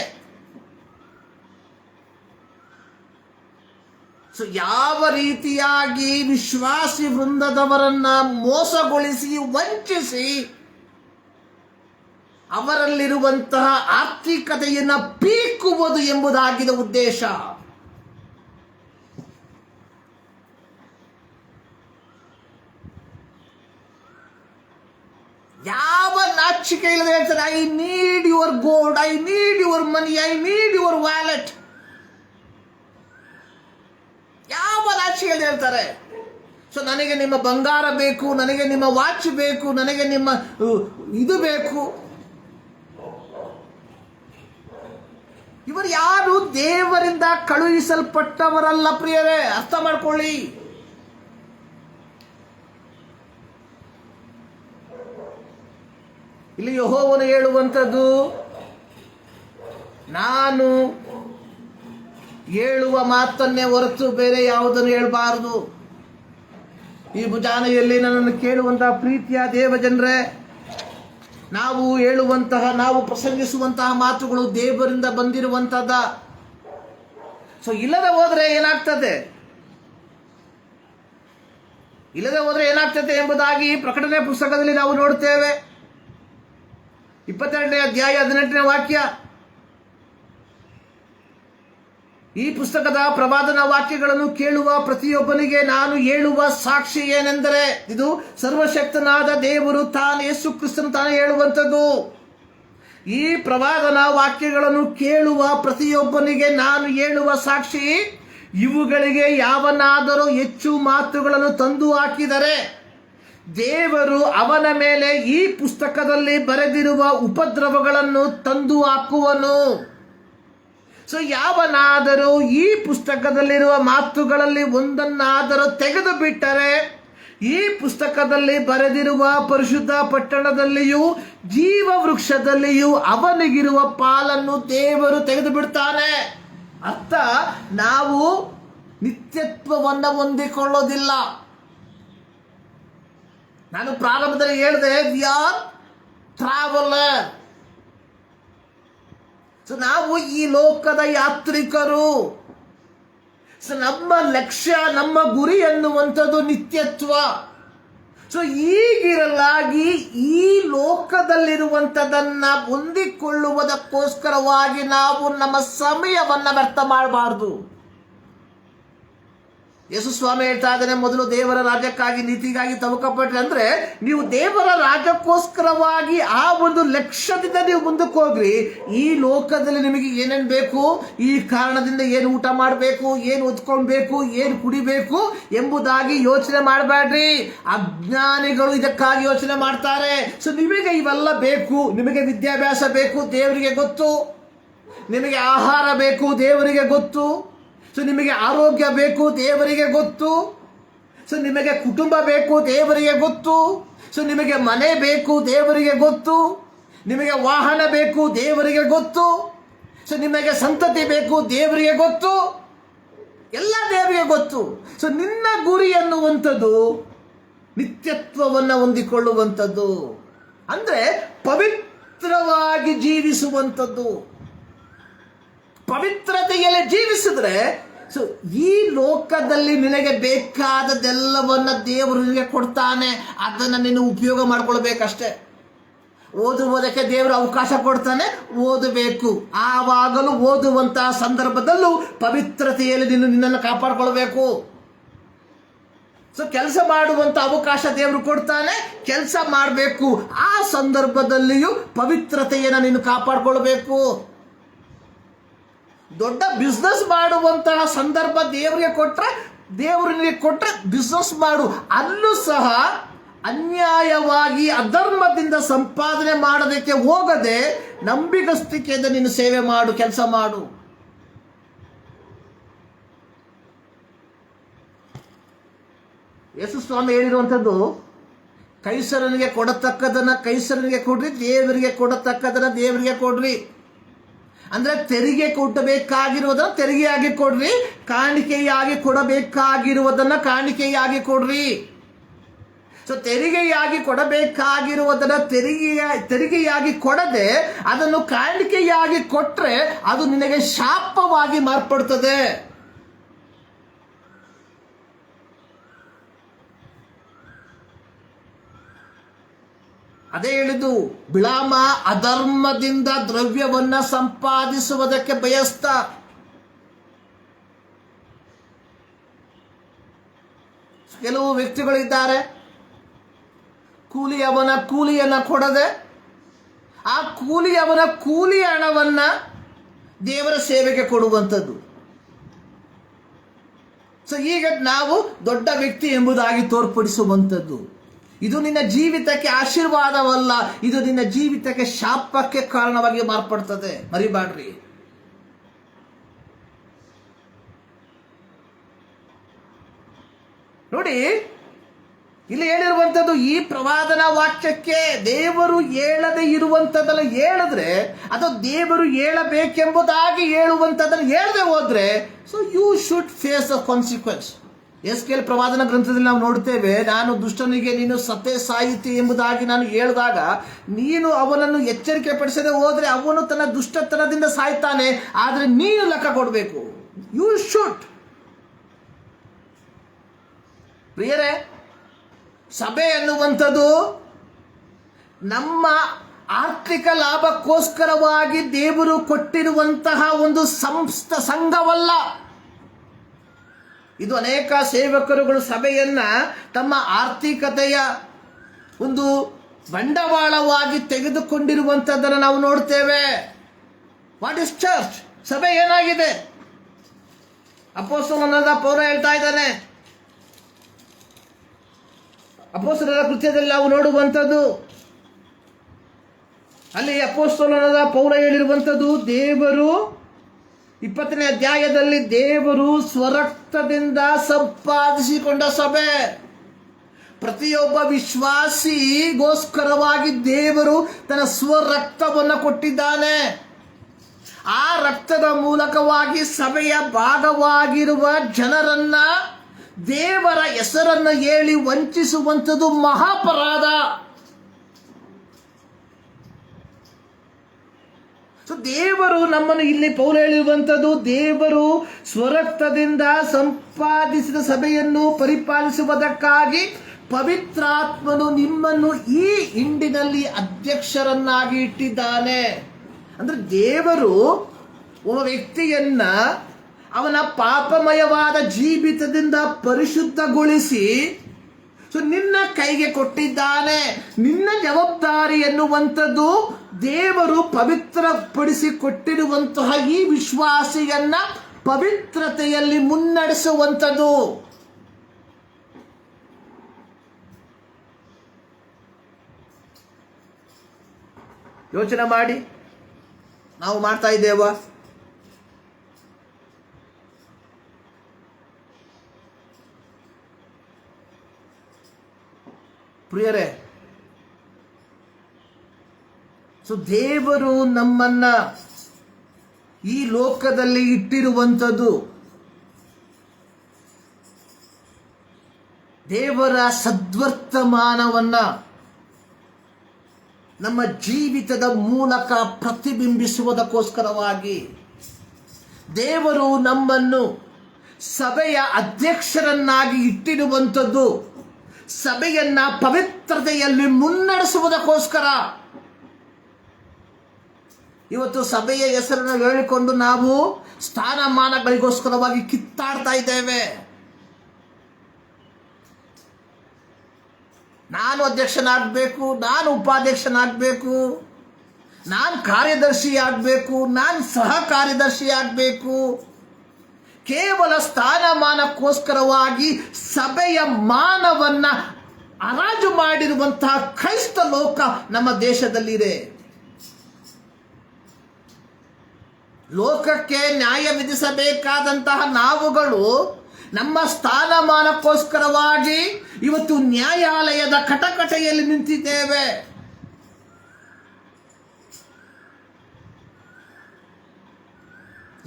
ಯಾವ ರೀತಿಯಾಗಿ ವಿಶ್ವಾಸಿ ವೃಂದದವರನ್ನ ಮೋಸಗೊಳಿಸಿ ವಂಚಿಸಿ ಅವರಲ್ಲಿರುವಂತಹ ಆರ್ಥಿಕತೆಯನ್ನು ಪೀಕುವುದು ಎಂಬುದಾಗಿದೆ ಉದ್ದೇಶ. ನಾಚಿಕೆ ಇಲ್ಲದೆ ಹೇಳ್ತಾರೆ, I need your gold, I need your money, I need your wallet. ಯಾವ ನಾಚಿಕೆ ಇಲ್ಲದೆ ಹೇಳ್ತಾರೆ. ಸೊ ನನಗೆ ನಿಮ್ಮ ಬಂಗಾರ ಬೇಕು, ನನಗೆ ನಿಮ್ಮ ವಾಚ್ ಬೇಕು, ನನಗೆ ನಿಮ್ಮ ಇದು ಬೇಕು. ಇವರು ಯಾರು? ದೇವರಿಂದ ಕಳುಹಿಸಲ್ಪಟ್ಟವರಲ್ಲ ಪ್ರಿಯರೇ, ಅರ್ಥ ಮಾಡ್ಕೊಳ್ಳಿ. ಇಲ್ಲಿ ಯೆಹೋವನು ಹೇಳುವಂಥದ್ದು, ನಾನು ಹೇಳುವ ಮಾತನ್ನೇ ಹೊರತು ಬೇರೆ ಯಾವುದನ್ನು ಹೇಳಬಾರದು. ಈ ಮುಂಜಾನೆಯಲ್ಲಿ ನನ್ನನ್ನು ಕೇಳುವಂತಹ ಪ್ರೀತಿಯ ದೇವ ಜನರೇ, ನಾವು ಹೇಳುವಂತಹ, ನಾವು ಪ್ರಸಂಗಿಸುವಂತಹ ಮಾತುಗಳು ದೇವರಿಂದ ಬಂದಿರುವಂತಹದ. ಸೊ ಇಲ್ಲದೆ ಹೋದ್ರೆ ಏನಾಗ್ತದೆ, ಎಂಬುದಾಗಿ ಪ್ರಕಟಣೆ ಪುಸ್ತಕದಲ್ಲಿ ನಾವು ನೋಡ್ತೇವೆ. 22ನೇ ಅಧ್ಯಾಯ 18ನೇ ವಾಕ್ಯ. ಈ ಪುಸ್ತಕದ ಪ್ರವಾದನ ವಾಕ್ಯಗಳನ್ನು ಕೇಳುವ ಪ್ರತಿಯೊಬ್ಬನಿಗೆ ನಾನು ಹೇಳುವ ಸಾಕ್ಷಿ ಏನೆಂದರೆ, ಇದು ಸರ್ವಶಕ್ತನಾದ ದೇವರು ತಾನು, ಯೇಸು ಕ್ರಿಸ್ತನು ತಾನೇ ಹೇಳುವಂಥದ್ದು. ಈ ಪ್ರವಾದನ ವಾಕ್ಯಗಳನ್ನು ಕೇಳುವ ಪ್ರತಿಯೊಬ್ಬನಿಗೆ ನಾನು ಹೇಳುವ ಸಾಕ್ಷಿ, ಇವುಗಳಿಗೆ ಯಾವನಾದರೂ ಹೆಚ್ಚು ಮಾತುಗಳನ್ನು ತಂದು ಹಾಕಿದರೆ ದೇವರು ಅವನ ಮೇಲೆ ಈ ಪುಸ್ತಕದಲ್ಲಿ ಬರೆದಿರುವ ಉಪದ್ರವಗಳನ್ನು ತಂದು ಹಾಕುವನು. ಸೊ ಯಾವನಾದರೂ ಈ ಪುಸ್ತಕದಲ್ಲಿರುವ ಮಾತುಗಳಲ್ಲಿ ಒಂದನ್ನಾದರೂ ತೆಗೆದು ಬಿಟ್ಟರೆ, ಈ ಪುಸ್ತಕದಲ್ಲಿ ಬರೆದಿರುವ ಪರಿಶುದ್ಧ ಪಟ್ಟಣದಲ್ಲಿಯೂ ಜೀವ ವೃಕ್ಷದಲ್ಲಿಯೂ ಅವನಿಗಿರುವ ಪಾಲನ್ನು ದೇವರು ತೆಗೆದು ಬಿಡ್ತಾನೆ. ಅರ್ಥ, ನಾವು ನಿತ್ಯತ್ವವನ್ನು ಹೊಂದಿಕೊಳ್ಳೋದಿಲ್ಲ. ನಾನು ಪ್ರಾರಂಭದಲ್ಲಿ ಹೇಳಿದೆ, ವಿ ಆರ್ ಟ್ರಾವೆಲರ್. ಸೊ ನಾವು ಈ ಲೋಕದ ಯಾತ್ರಿಕರು. ಸೊ ನಮ್ಮ ಲಕ್ಷ್ಯ, ನಮ್ಮ ಗುರಿ ಎನ್ನುವಂಥದ್ದು ನಿತ್ಯತ್ವ. ಸೊ ಈಗಿರಲಾಗಿ ಈ ಲೋಕದಲ್ಲಿರುವಂಥದ್ದನ್ನ ಹೊಂದಿಕೊಳ್ಳುವುದಕ್ಕೋಸ್ಕರವಾಗಿ ನಾವು ನಮ್ಮ ಸಮಯವನ್ನು ವ್ಯರ್ಥ ಮಾಡಬಾರ್ದು. ಯೇಸು ಸ್ವಾಮಿ ಹೇಳ್ತಾ ಇದ್ದಾನೆ, ಮೊದಲು ದೇವರ ರಾಜ್ಯಕ್ಕಾಗಿ ನೀತಿಗಾಗಿ ತವಕಪಟ್ರೆ, ಅಂದ್ರೆ ನೀವು ದೇವರ ರಾಜ್ಯಕ್ಕೋಸ್ಕರವಾಗಿ ಆ ಒಂದು ಲಕ್ಷ್ಯದಿಂದ ನೀವು ಮುಂದಕ್ಕೆ ಹೋಗ್ರಿ. ಈ ಲೋಕದಲ್ಲಿ ನಿಮಗೆ ಏನೇನು ಬೇಕು, ಈ ಕಾರಣದಿಂದ ಏನು ಊಟ ಮಾಡಬೇಕು, ಏನು ಹೊತ್ಕೊಳ್ಬೇಕು, ಏನು ಕುಡಿಬೇಕು ಎಂಬುದಾಗಿ ಯೋಚನೆ ಮಾಡಬೇಡ್ರಿ. ಅಜ್ಞಾನಿಗಳು ಇದಕ್ಕಾಗಿ ಯೋಚನೆ ಮಾಡ್ತಾರೆ. ಸೊ ನಿಮಗೆ ಇವೆಲ್ಲ ಬೇಕು, ನಿಮಗೆ ವಿದ್ಯಾಭ್ಯಾಸ ಬೇಕು, ದೇವರಿಗೆ ಗೊತ್ತು. ನಿಮಗೆ ಆಹಾರ ಬೇಕು, ದೇವರಿಗೆ ಗೊತ್ತು. ಸೊ ನಿಮಗೆ ಆರೋಗ್ಯ ಬೇಕು, ದೇವರಿಗೆ ಗೊತ್ತು. ಸೊ ನಿಮಗೆ ಕುಟುಂಬ ಬೇಕು, ದೇವರಿಗೆ ಗೊತ್ತು. ಸೊ ನಿಮಗೆ ಮನೆ ಬೇಕು, ದೇವರಿಗೆ ಗೊತ್ತು. ನಿಮಗೆ ವಾಹನ ಬೇಕು, ದೇವರಿಗೆ ಗೊತ್ತು. ಸೊ ನಿಮಗೆ ಸಂತತಿ ಬೇಕು, ದೇವರಿಗೆ ಗೊತ್ತು. ಎಲ್ಲ ದೇವರಿಗೆ ಗೊತ್ತು. ಸೊ ನಿನ್ನ ಗುರಿ ಎನ್ನುವಂಥದ್ದು ನಿತ್ಯತ್ವವನ್ನು ಹೊಂದಿಕೊಳ್ಳುವಂಥದ್ದು, ಅಂದ್ರೆ ಪವಿತ್ರವಾಗಿ ಜೀವಿಸುವಂಥದ್ದು. ಪವಿತ್ರತೆಯಲ್ಲಿ ಜೀವಿಸಿದ್ರೆ, ಸೊ ಈ ಲೋಕದಲ್ಲಿ ನಿನಗೆ ಬೇಕಾದದೆಲ್ಲವನ್ನ ದೇವರು ನಿನಗೆ ಕೊಡ್ತಾನೆ. ಅದನ್ನು ನೀನು ಉಪಯೋಗ ಮಾಡ್ಕೊಳ್ಬೇಕಷ್ಟೇ. ಓದುವುದಕ್ಕೆ ದೇವರು ಅವಕಾಶ ಕೊಡ್ತಾನೆ, ಓದಬೇಕು. ಆವಾಗಲೂ ಓದುವಂತಹ ಸಂದರ್ಭದಲ್ಲೂ ಪವಿತ್ರತೆಯಲ್ಲಿ ನೀನು ನಿನ್ನನ್ನು ಕಾಪಾಡ್ಕೊಳ್ಬೇಕು. ಸೊ ಕೆಲಸ ಮಾಡುವಂತ ಅವಕಾಶ ದೇವರು ಕೊಡ್ತಾನೆ, ಕೆಲಸ ಮಾಡಬೇಕು. ಆ ಸಂದರ್ಭದಲ್ಲಿಯೂ ಪವಿತ್ರತೆಯನ್ನು ನೀನು ಕಾಪಾಡ್ಕೊಳ್ಬೇಕು. ದೊಡ್ಡ ಬಿಸ್ನೆಸ್ ಮಾಡುವಂತಹ ಸಂದರ್ಭ ದೇವರಿಗೆ ಕೊಟ್ರೆ ಬಿಸ್ನೆಸ್ ಮಾಡು. ಅಲ್ಲೂ ಸಹ ಅನ್ಯಾಯವಾಗಿ ಅಧರ್ಮದಿಂದ ಸಂಪಾದನೆ ಮಾಡೋದಕ್ಕೆ ಹೋಗದೆ ನಂಬಿಗಸ್ತಿಕೆಯಿಂದ ನೀನು ಸೇವೆ ಮಾಡು, ಕೆಲಸ ಮಾಡು. ಯೇಸು ಸ್ವಾಮಿ ಹೇಳಿರುವಂಥದ್ದು, ಕೈಸರನಿಗೆ ಕೊಡತಕ್ಕದನ್ನ ಕೈಸರನಿಗೆ ಕೊಡ್ರಿ, ದೇವರಿಗೆ ಕೊಡತಕ್ಕದನ್ನ ದೇವರಿಗೆ ಕೊಡ್ರಿ. ಅಂದ್ರೆ ತೆರಿಗೆ ಕೊಡಬೇಕಾಗಿರುವುದನ್ನ ತೆರಿಗೆಯಾಗಿ ಕೊಡ್ರಿ, ಕಾಣಿಕೆಯಾಗಿ ಕೊಡಬೇಕಾಗಿರುವುದನ್ನ ಕಾಣಿಕೆಯಾಗಿ ಕೊಡ್ರಿ. ಸೊ ತೆರಿಗೆಯಾಗಿ ಕೊಡಬೇಕಾಗಿರುವುದನ್ನ ತೆರಿಗೆಯಾಗಿ ಕೊಡದೆ ಅದನ್ನು ಕಾಣಿಕೆಯಾಗಿ ಕೊಟ್ರೆ ಅದು ನಿನಗೆ ಶಾಪವಾಗಿ ಮಾರ್ಪಡುತ್ತದೆ. ಅದೇ ಹೇಳಿದ್ದು, ಬಿಳಾಮ ಅಧರ್ಮದಿಂದ ದ್ರವ್ಯವನ್ನ ಸಂಪಾದಿಸುವುದಕ್ಕೆ ಬಯಸ್ತ. ಕೆಲವು ವ್ಯಕ್ತಿಗಳಿದ್ದಾರೆ, ಕೂಲಿಯನ್ನ ಕೊಡದೆ ಆ ಕೂಲಿ ಅವನ ಕೂಲಿ ಹಣವನ್ನ ದೇವರ ಸೇವೆಗೆ ಕೊಡುವಂಥದ್ದು. ಸೊ ಈಗ ನಾವು ದೊಡ್ಡ ವ್ಯಕ್ತಿ ಎಂಬುದಾಗಿ ತೋರ್ಪಡಿಸುವಂಥದ್ದು. ಇದು ನಿನ್ನ ಜೀವಿತಕ್ಕೆ ಆಶೀರ್ವಾದವಲ್ಲ, ಇದು ನಿನ್ನ ಜೀವಿತಕ್ಕೆ ಶಾಪಕ್ಕೆ ಕಾರಣವಾಗಿ ಮಾರ್ಪಡ್ತದೆ. ಮರಿಬೇಡ್ರಿ. ನೋಡಿ, ಇಲ್ಲಿ ಹೇಳಿರುವಂಥದ್ದು ಈ ಪ್ರವಾದನ ವಾಕ್ಯಕ್ಕೆ ದೇವರು ಹೇಳದೆ ಇರುವಂಥದ್ದನ್ನು ಹೇಳಿದ್ರೆ, ಅಥವಾ ದೇವರು ಹೇಳಬೇಕೆಂಬುದಾಗಿ ಹೇಳುವಂಥದ್ದನ್ನು ಹೇಳದೆ ಹೋದ್ರೆ, so you should face the consequence. Ezekiel ಪ್ರವಾದನ ಗ್ರಂಥದಲ್ಲಿ ನಾವು ನೋಡ್ತೇವೆ, ನಾನು ದುಷ್ಟನಿಗೆ ನೀನು ಸತ್ತೇ ಸಾಯಿತಿ ಎಂಬುದಾಗಿ ನಾನು ಹೇಳಿದಾಗ ನೀನು ಅವನನ್ನು ಎಚ್ಚರಿಕೆ ಪಡಿಸದೆ ಹೋದ್ರೆ ಅವನು ತನ್ನ ದುಷ್ಟತನದಿಂದ ಸಾಯ್ತಾನೆ, ಆದರೆ ನೀನು ಲೆಕ್ಕ ಕೊಡಬೇಕು. You should. ಪ್ರಿಯರೇ, ಸಭೆ ಎನ್ನುವಂಥದ್ದು ನಮ್ಮ ಆರ್ಥಿಕ ಲಾಭಕ್ಕೋಸ್ಕರವಾಗಿ ದೇವರು ಕೊಟ್ಟಿರುವಂತಹ ಒಂದು ಸಂಘವಲ್ಲ. ಇದು ಅನೇಕ ಸೇವಕರುಗಳು ಸಭೆಯನ್ನ ತಮ್ಮ ಆರ್ಥಿಕತೆಯ ಒಂದು ಬಂಡವಾಳವಾಗಿ ತೆಗೆದುಕೊಂಡಿರುವಂಥದ್ದನ್ನು ನಾವು ನೋಡ್ತೇವೆ. What is church? ಸಭೆ ಏನಾಗಿದೆ? ಅಪೊಸ್ತಲನಾದ ಪೌಲ ಹೇಳ್ತಾ ಇದ್ದಾನೆ, ಅಪೊಸ್ತಲರ ಕೃತ್ಯದಲ್ಲಿ ನಾವು ನೋಡುವಂಥದ್ದು, ಅಲ್ಲಿ ಅಪೊಸ್ತಲನಾದ ಪೌಲ ಹೇಳಿರುವಂಥದ್ದು, ದೇವರು 20ನೇ ಅಧ್ಯಾಯದಲ್ಲಿ ದೇವರು ಸ್ವರಕ್ತದಿಂದ ಸಂಪಾದಿಸಿಕೊಂಡ ಸಭೆ. ಪ್ರತಿಯೊಬ್ಬ ವಿಶ್ವಾಸಿಗೋಸ್ಕರವಾಗಿ ದೇವರು ತನ್ನ ಸ್ವರಕ್ತವನ್ನು ಕೊಟ್ಟಿದ್ದಾನೆ. ಆ ರಕ್ತದ ಮೂಲಕವಾಗಿ ಸಭೆಯ ಭಾಗವಾಗಿರುವ ಜನರನ್ನ ದೇವರ ಹೆಸರನ್ನು ಹೇಳಿ ವಂಚಿಸುವಂಥದ್ದು ಮಹಾಪರಾಧ. ಸೊ ದೇವರು ನಮ್ಮನ್ನು, ಇಲ್ಲಿ ಪೌಲ ಹೇಳಿರುವಂಥದ್ದು, ದೇವರು ಸ್ವರಕ್ತದಿಂದ ಸಂಪಾದಿಸಿದ ಸಭೆಯನ್ನು ಪರಿಪಾಲಿಸುವುದಕ್ಕಾಗಿ ಪವಿತ್ರಾತ್ಮನು ನಿಮ್ಮನ್ನು ಈ ಹಿಂಡಿನಲ್ಲಿ ಅಧ್ಯಕ್ಷರನ್ನಾಗಿ ಇಟ್ಟಿದ್ದಾನೆ. ಅಂದ್ರೆ ದೇವರು ಒಬ್ಬ ವ್ಯಕ್ತಿಯನ್ನ ಅವನ ಪಾಪಮಯವಾದ ಜೀವಿತದಿಂದ ಪರಿಶುದ್ಧಗೊಳಿಸಿ ನಿನ್ನ ಕೈಗೆ ಕೊಟ್ಟಿದ್ದಾನೆ. ನಿನ್ನ ಜವಾಬ್ದಾರಿ ಎನ್ನುವಂಥದ್ದು ದೇವರು ಪವಿತ್ರಪಡಿಸಿ ಕೊಟ್ಟಿರುವಂತಹ ಈ ವಿಶ್ವಾಸಿಯನ್ನ ಪವಿತ್ರತೆಯಲ್ಲಿ ಮುನ್ನಡೆಸುವಂಥದ್ದು. ಯೋಚನೆ ಮಾಡಿ, ನಾವು ಮಾಡ್ತಾ ಇದ್ದೇವಾ? ಪ್ರಿಯರೇ, ಸೊ ದೇವರು ನಮ್ಮನ್ನ ಈ ಲೋಕದಲ್ಲಿ ಇಟ್ಟಿರುವಂಥದ್ದು ದೇವರ ಸದ್ವರ್ತಮಾನವನ್ನ ನಮ್ಮ ಜೀವಿತದ ಮೂಲಕ ಪ್ರತಿಬಿಂಬಿಸುವುದಕ್ಕೋಸ್ಕರವಾಗಿ. ದೇವರು ನಮ್ಮನ್ನು ಸಭೆಯ ಅಧ್ಯಕ್ಷರನ್ನಾಗಿ ಇಟ್ಟಿರುವಂಥದ್ದು ಸಭೆಯನ್ನ ಪವಿತ್ರತೆಯಲ್ಲಿ ಮುನ್ನಡೆಸುವುದಕ್ಕೋಸ್ಕರ. ಇವತ್ತು ಸಭೆಯ ಹೆಸರನ್ನು ಹೇಳಿಕೊಂಡು ನಾವು ಸ್ಥಾನಮಾನಗಳಿಗೋಸ್ಕರವಾಗಿ ಕಿತ್ತಾಡ್ತಾ ಇದ್ದೇವೆ. ನಾನು ಅಧ್ಯಕ್ಷನಾಗಬೇಕು, ನಾನು ಉಪಾಧ್ಯಕ್ಷನಾಗಬೇಕು, ನಾನು ಕಾರ್ಯದರ್ಶಿ ಆಗಬೇಕು, ನಾನು ಸಹ ಕಾರ್ಯದರ್ಶಿ ಆಗಬೇಕು. ಕೇವಲ ಸ್ಥಾನಮಾನಕ್ಕೋಸ್ಕರವಾಗಿ ಸಭೆಯ ಮಾನವನ್ನ ಹರಾಜು ಮಾಡಿರುವಂತಹ ಕ್ರೈಸ್ತ ಲೋಕ ನಮ್ಮ ದೇಶದಲ್ಲಿದೆ. ಲೋಕಕ್ಕೆ ನ್ಯಾಯ ವಿಧಿಸಬೇಕಾದಂತಹ ನಾವುಗಳು ನಮ್ಮ ಸ್ಥಾನಮಾನಕ್ಕೋಸ್ಕರವಾಗಿ ಇವತ್ತು ನ್ಯಾಯಾಲಯದ ಕಟಕಟೆಯಲ್ಲಿ ನಿಂತಿದ್ದೇವೆ.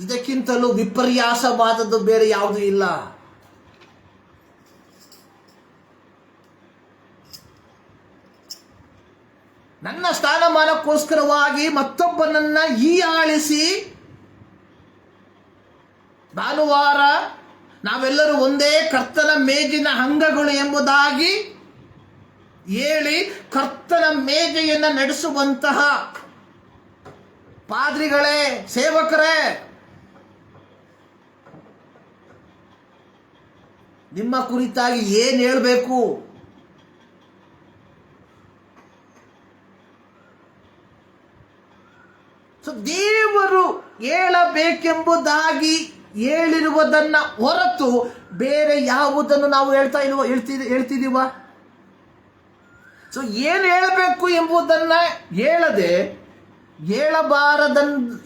ಇದಕ್ಕಿಂತಲೂ ವಿಪರ್ಯಾಸವಾದದ್ದು ಬೇರೆ ಯಾವುದೂ ಇಲ್ಲ. ನನ್ನ ಸ್ಥಾನಮಾನಕ್ಕೋಸ್ಕರವಾಗಿ ಮತ್ತೊಬ್ಬನನ್ನ ಹೀಯಾಳಿಸಿ, ಭಾನುವಾರ ನಾವೆಲ್ಲರೂ ಒಂದೇ ಕರ್ತನ ಮೇಜಿನ ಅಂಗಗಳು ಎಂಬುದಾಗಿ ಹೇಳಿ ಕರ್ತನ ಮೇಜೆಯನ್ನು ನಡೆಸುವಂತಹ ಪಾದ್ರಿಗಳೇ, ಸೇವಕರೇ, ನಿಮ್ಮ ಕುರಿತಾಗಿ ಏನು ಹೇಳಬೇಕು? ಸೊ ದೇವರು ಹೇಳಬೇಕೆಂಬುದಾಗಿ ಹೇಳಿರುವುದನ್ನ ಹೊರತು ಬೇರೆ ಯಾವುದನ್ನು ನಾವು ಹೇಳ್ತಿದೀವ? ಸೊ ಏನು ಹೇಳಬೇಕು ಎಂಬುದನ್ನ ಹೇಳದೆ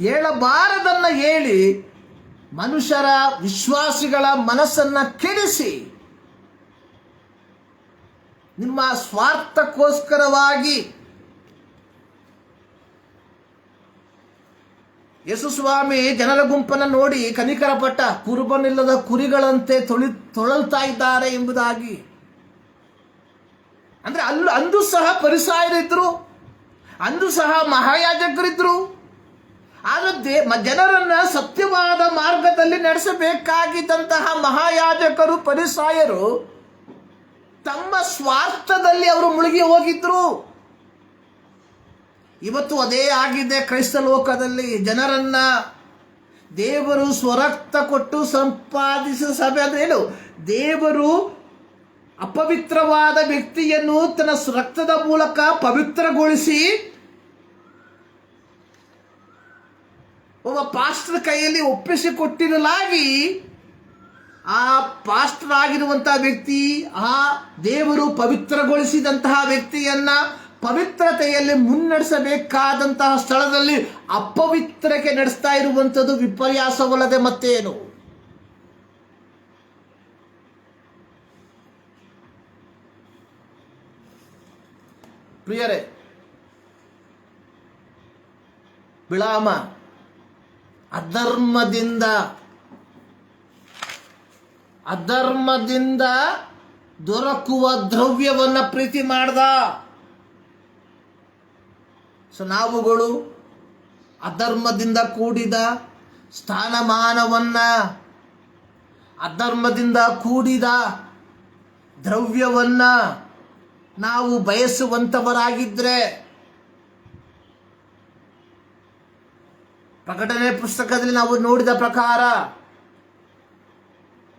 ಹೇಳಬಾರದನ್ನ ಹೇಳಿ ಮನುಷ್ಯರ ವಿಶ್ವಾಸಿಗಳ ಮನಸ್ಸನ್ನ ಕೆಡಿಸಿ ನಿಮ್ಮ ಸ್ವಾರ್ಥಕ್ಕೋಸ್ಕರವಾಗಿ ಯೇಸು ಸ್ವಾಮಿ ಜನರ ಗುಂಪನ್ನು ನೋಡಿ ಕನಿಕರಪಟ್ಟ, ಕುರುಬನಿಲ್ಲದ ಕುರಿಗಳಂತೆ ತೊಳಲ್ತಾ ಇದ್ದಾರೆ ಎಂಬುದಾಗಿ. ಅಂದ್ರೆ ಅಂದು ಸಹ ಫರಿಸಾಯರಿದ್ರು, ಅಂದು ಸಹ ಮಹಾಯಾಜಕರಿದ್ರು. ಆದರೆ ಜನರನ್ನ ಸತ್ಯವಾದ ಮಾರ್ಗದಲ್ಲಿ ನಡೆಸಬೇಕಾಗಿದ್ದಂತಹ ಮಹಾಯಾಜಕರು ಫರಿಸಾಯರು ತಮ್ಮ ಸ್ವಾರ್ಥದಲ್ಲಿ ಅವರು ಮುಳುಗಿ ಹೋಗಿದ್ರು. ಇವತ್ತು ಅದೇ ಆಗಿದೆ ಕ್ರೈಸ್ತ ಲೋಕದಲ್ಲಿ. ಜನರನ್ನ ದೇವರು ಸ್ವರಕ್ತ ಕೊಟ್ಟು ಸಂಪಾದಿಸಿದ ಸಭೆ ಅಂದ್ರೆ ಏನು? ದೇವರು ಅಪವಿತ್ರವಾದ ವ್ಯಕ್ತಿಯನ್ನು ತನ್ನ ರಕ್ತದ ಮೂಲಕ ಪವಿತ್ರಗೊಳಿಸಿ ಒಬ್ಬ ಪಾಸ್ಟರ್ ಕೈಯಲ್ಲಿ ಒಪ್ಪಿಸಿಕೊಟ್ಟಿರಲಾಗಿ ಆ ಪಾಸ್ಟರ್ ಆಗಿರುವಂತಹ ವ್ಯಕ್ತಿ ಆ ದೇವರು ಪವಿತ್ರಗೊಳಿಸಿದಂತಹ ವ್ಯಕ್ತಿಯನ್ನ ಪವಿತ್ರತೆಯಲ್ಲಿ ಮುನ್ನಡೆಸಬೇಕಾದಂತಹ ಸ್ಥಳದಲ್ಲಿ ಅಪವಿತ್ರಕ್ಕೆ ನಡೆಸ್ತಾ ಇರುವಂಥದ್ದು ವಿಪರ್ಯಾಸವಲ್ಲದೆ ಮತ್ತೇನು? ಪ್ರಿಯರೇ, ಬಿಳಾಮ ಅಧರ್ಮದಿಂದ ದೊರಕುವ ದ್ರವ್ಯವನ್ನ ಪ್ರೀತಿ ಮಾಡ್ದ. ಸೊ ನಾವುಗಳು ಅಧರ್ಮದಿಂದ ಕೂಡಿದ ಸ್ಥಾನಮಾನವನ್ನ, ಅಧರ್ಮದಿಂದ ಕೂಡಿದ ದ್ರವ್ಯವನ್ನ ನಾವು ಬಯಸುವಂತವರಾಗಿದ್ರೆ ಪ್ರಕಟಣೆ ಪುಸ್ತಕದಲ್ಲಿ ನಾವು ನೋಡಿದ ಪ್ರಕಾರ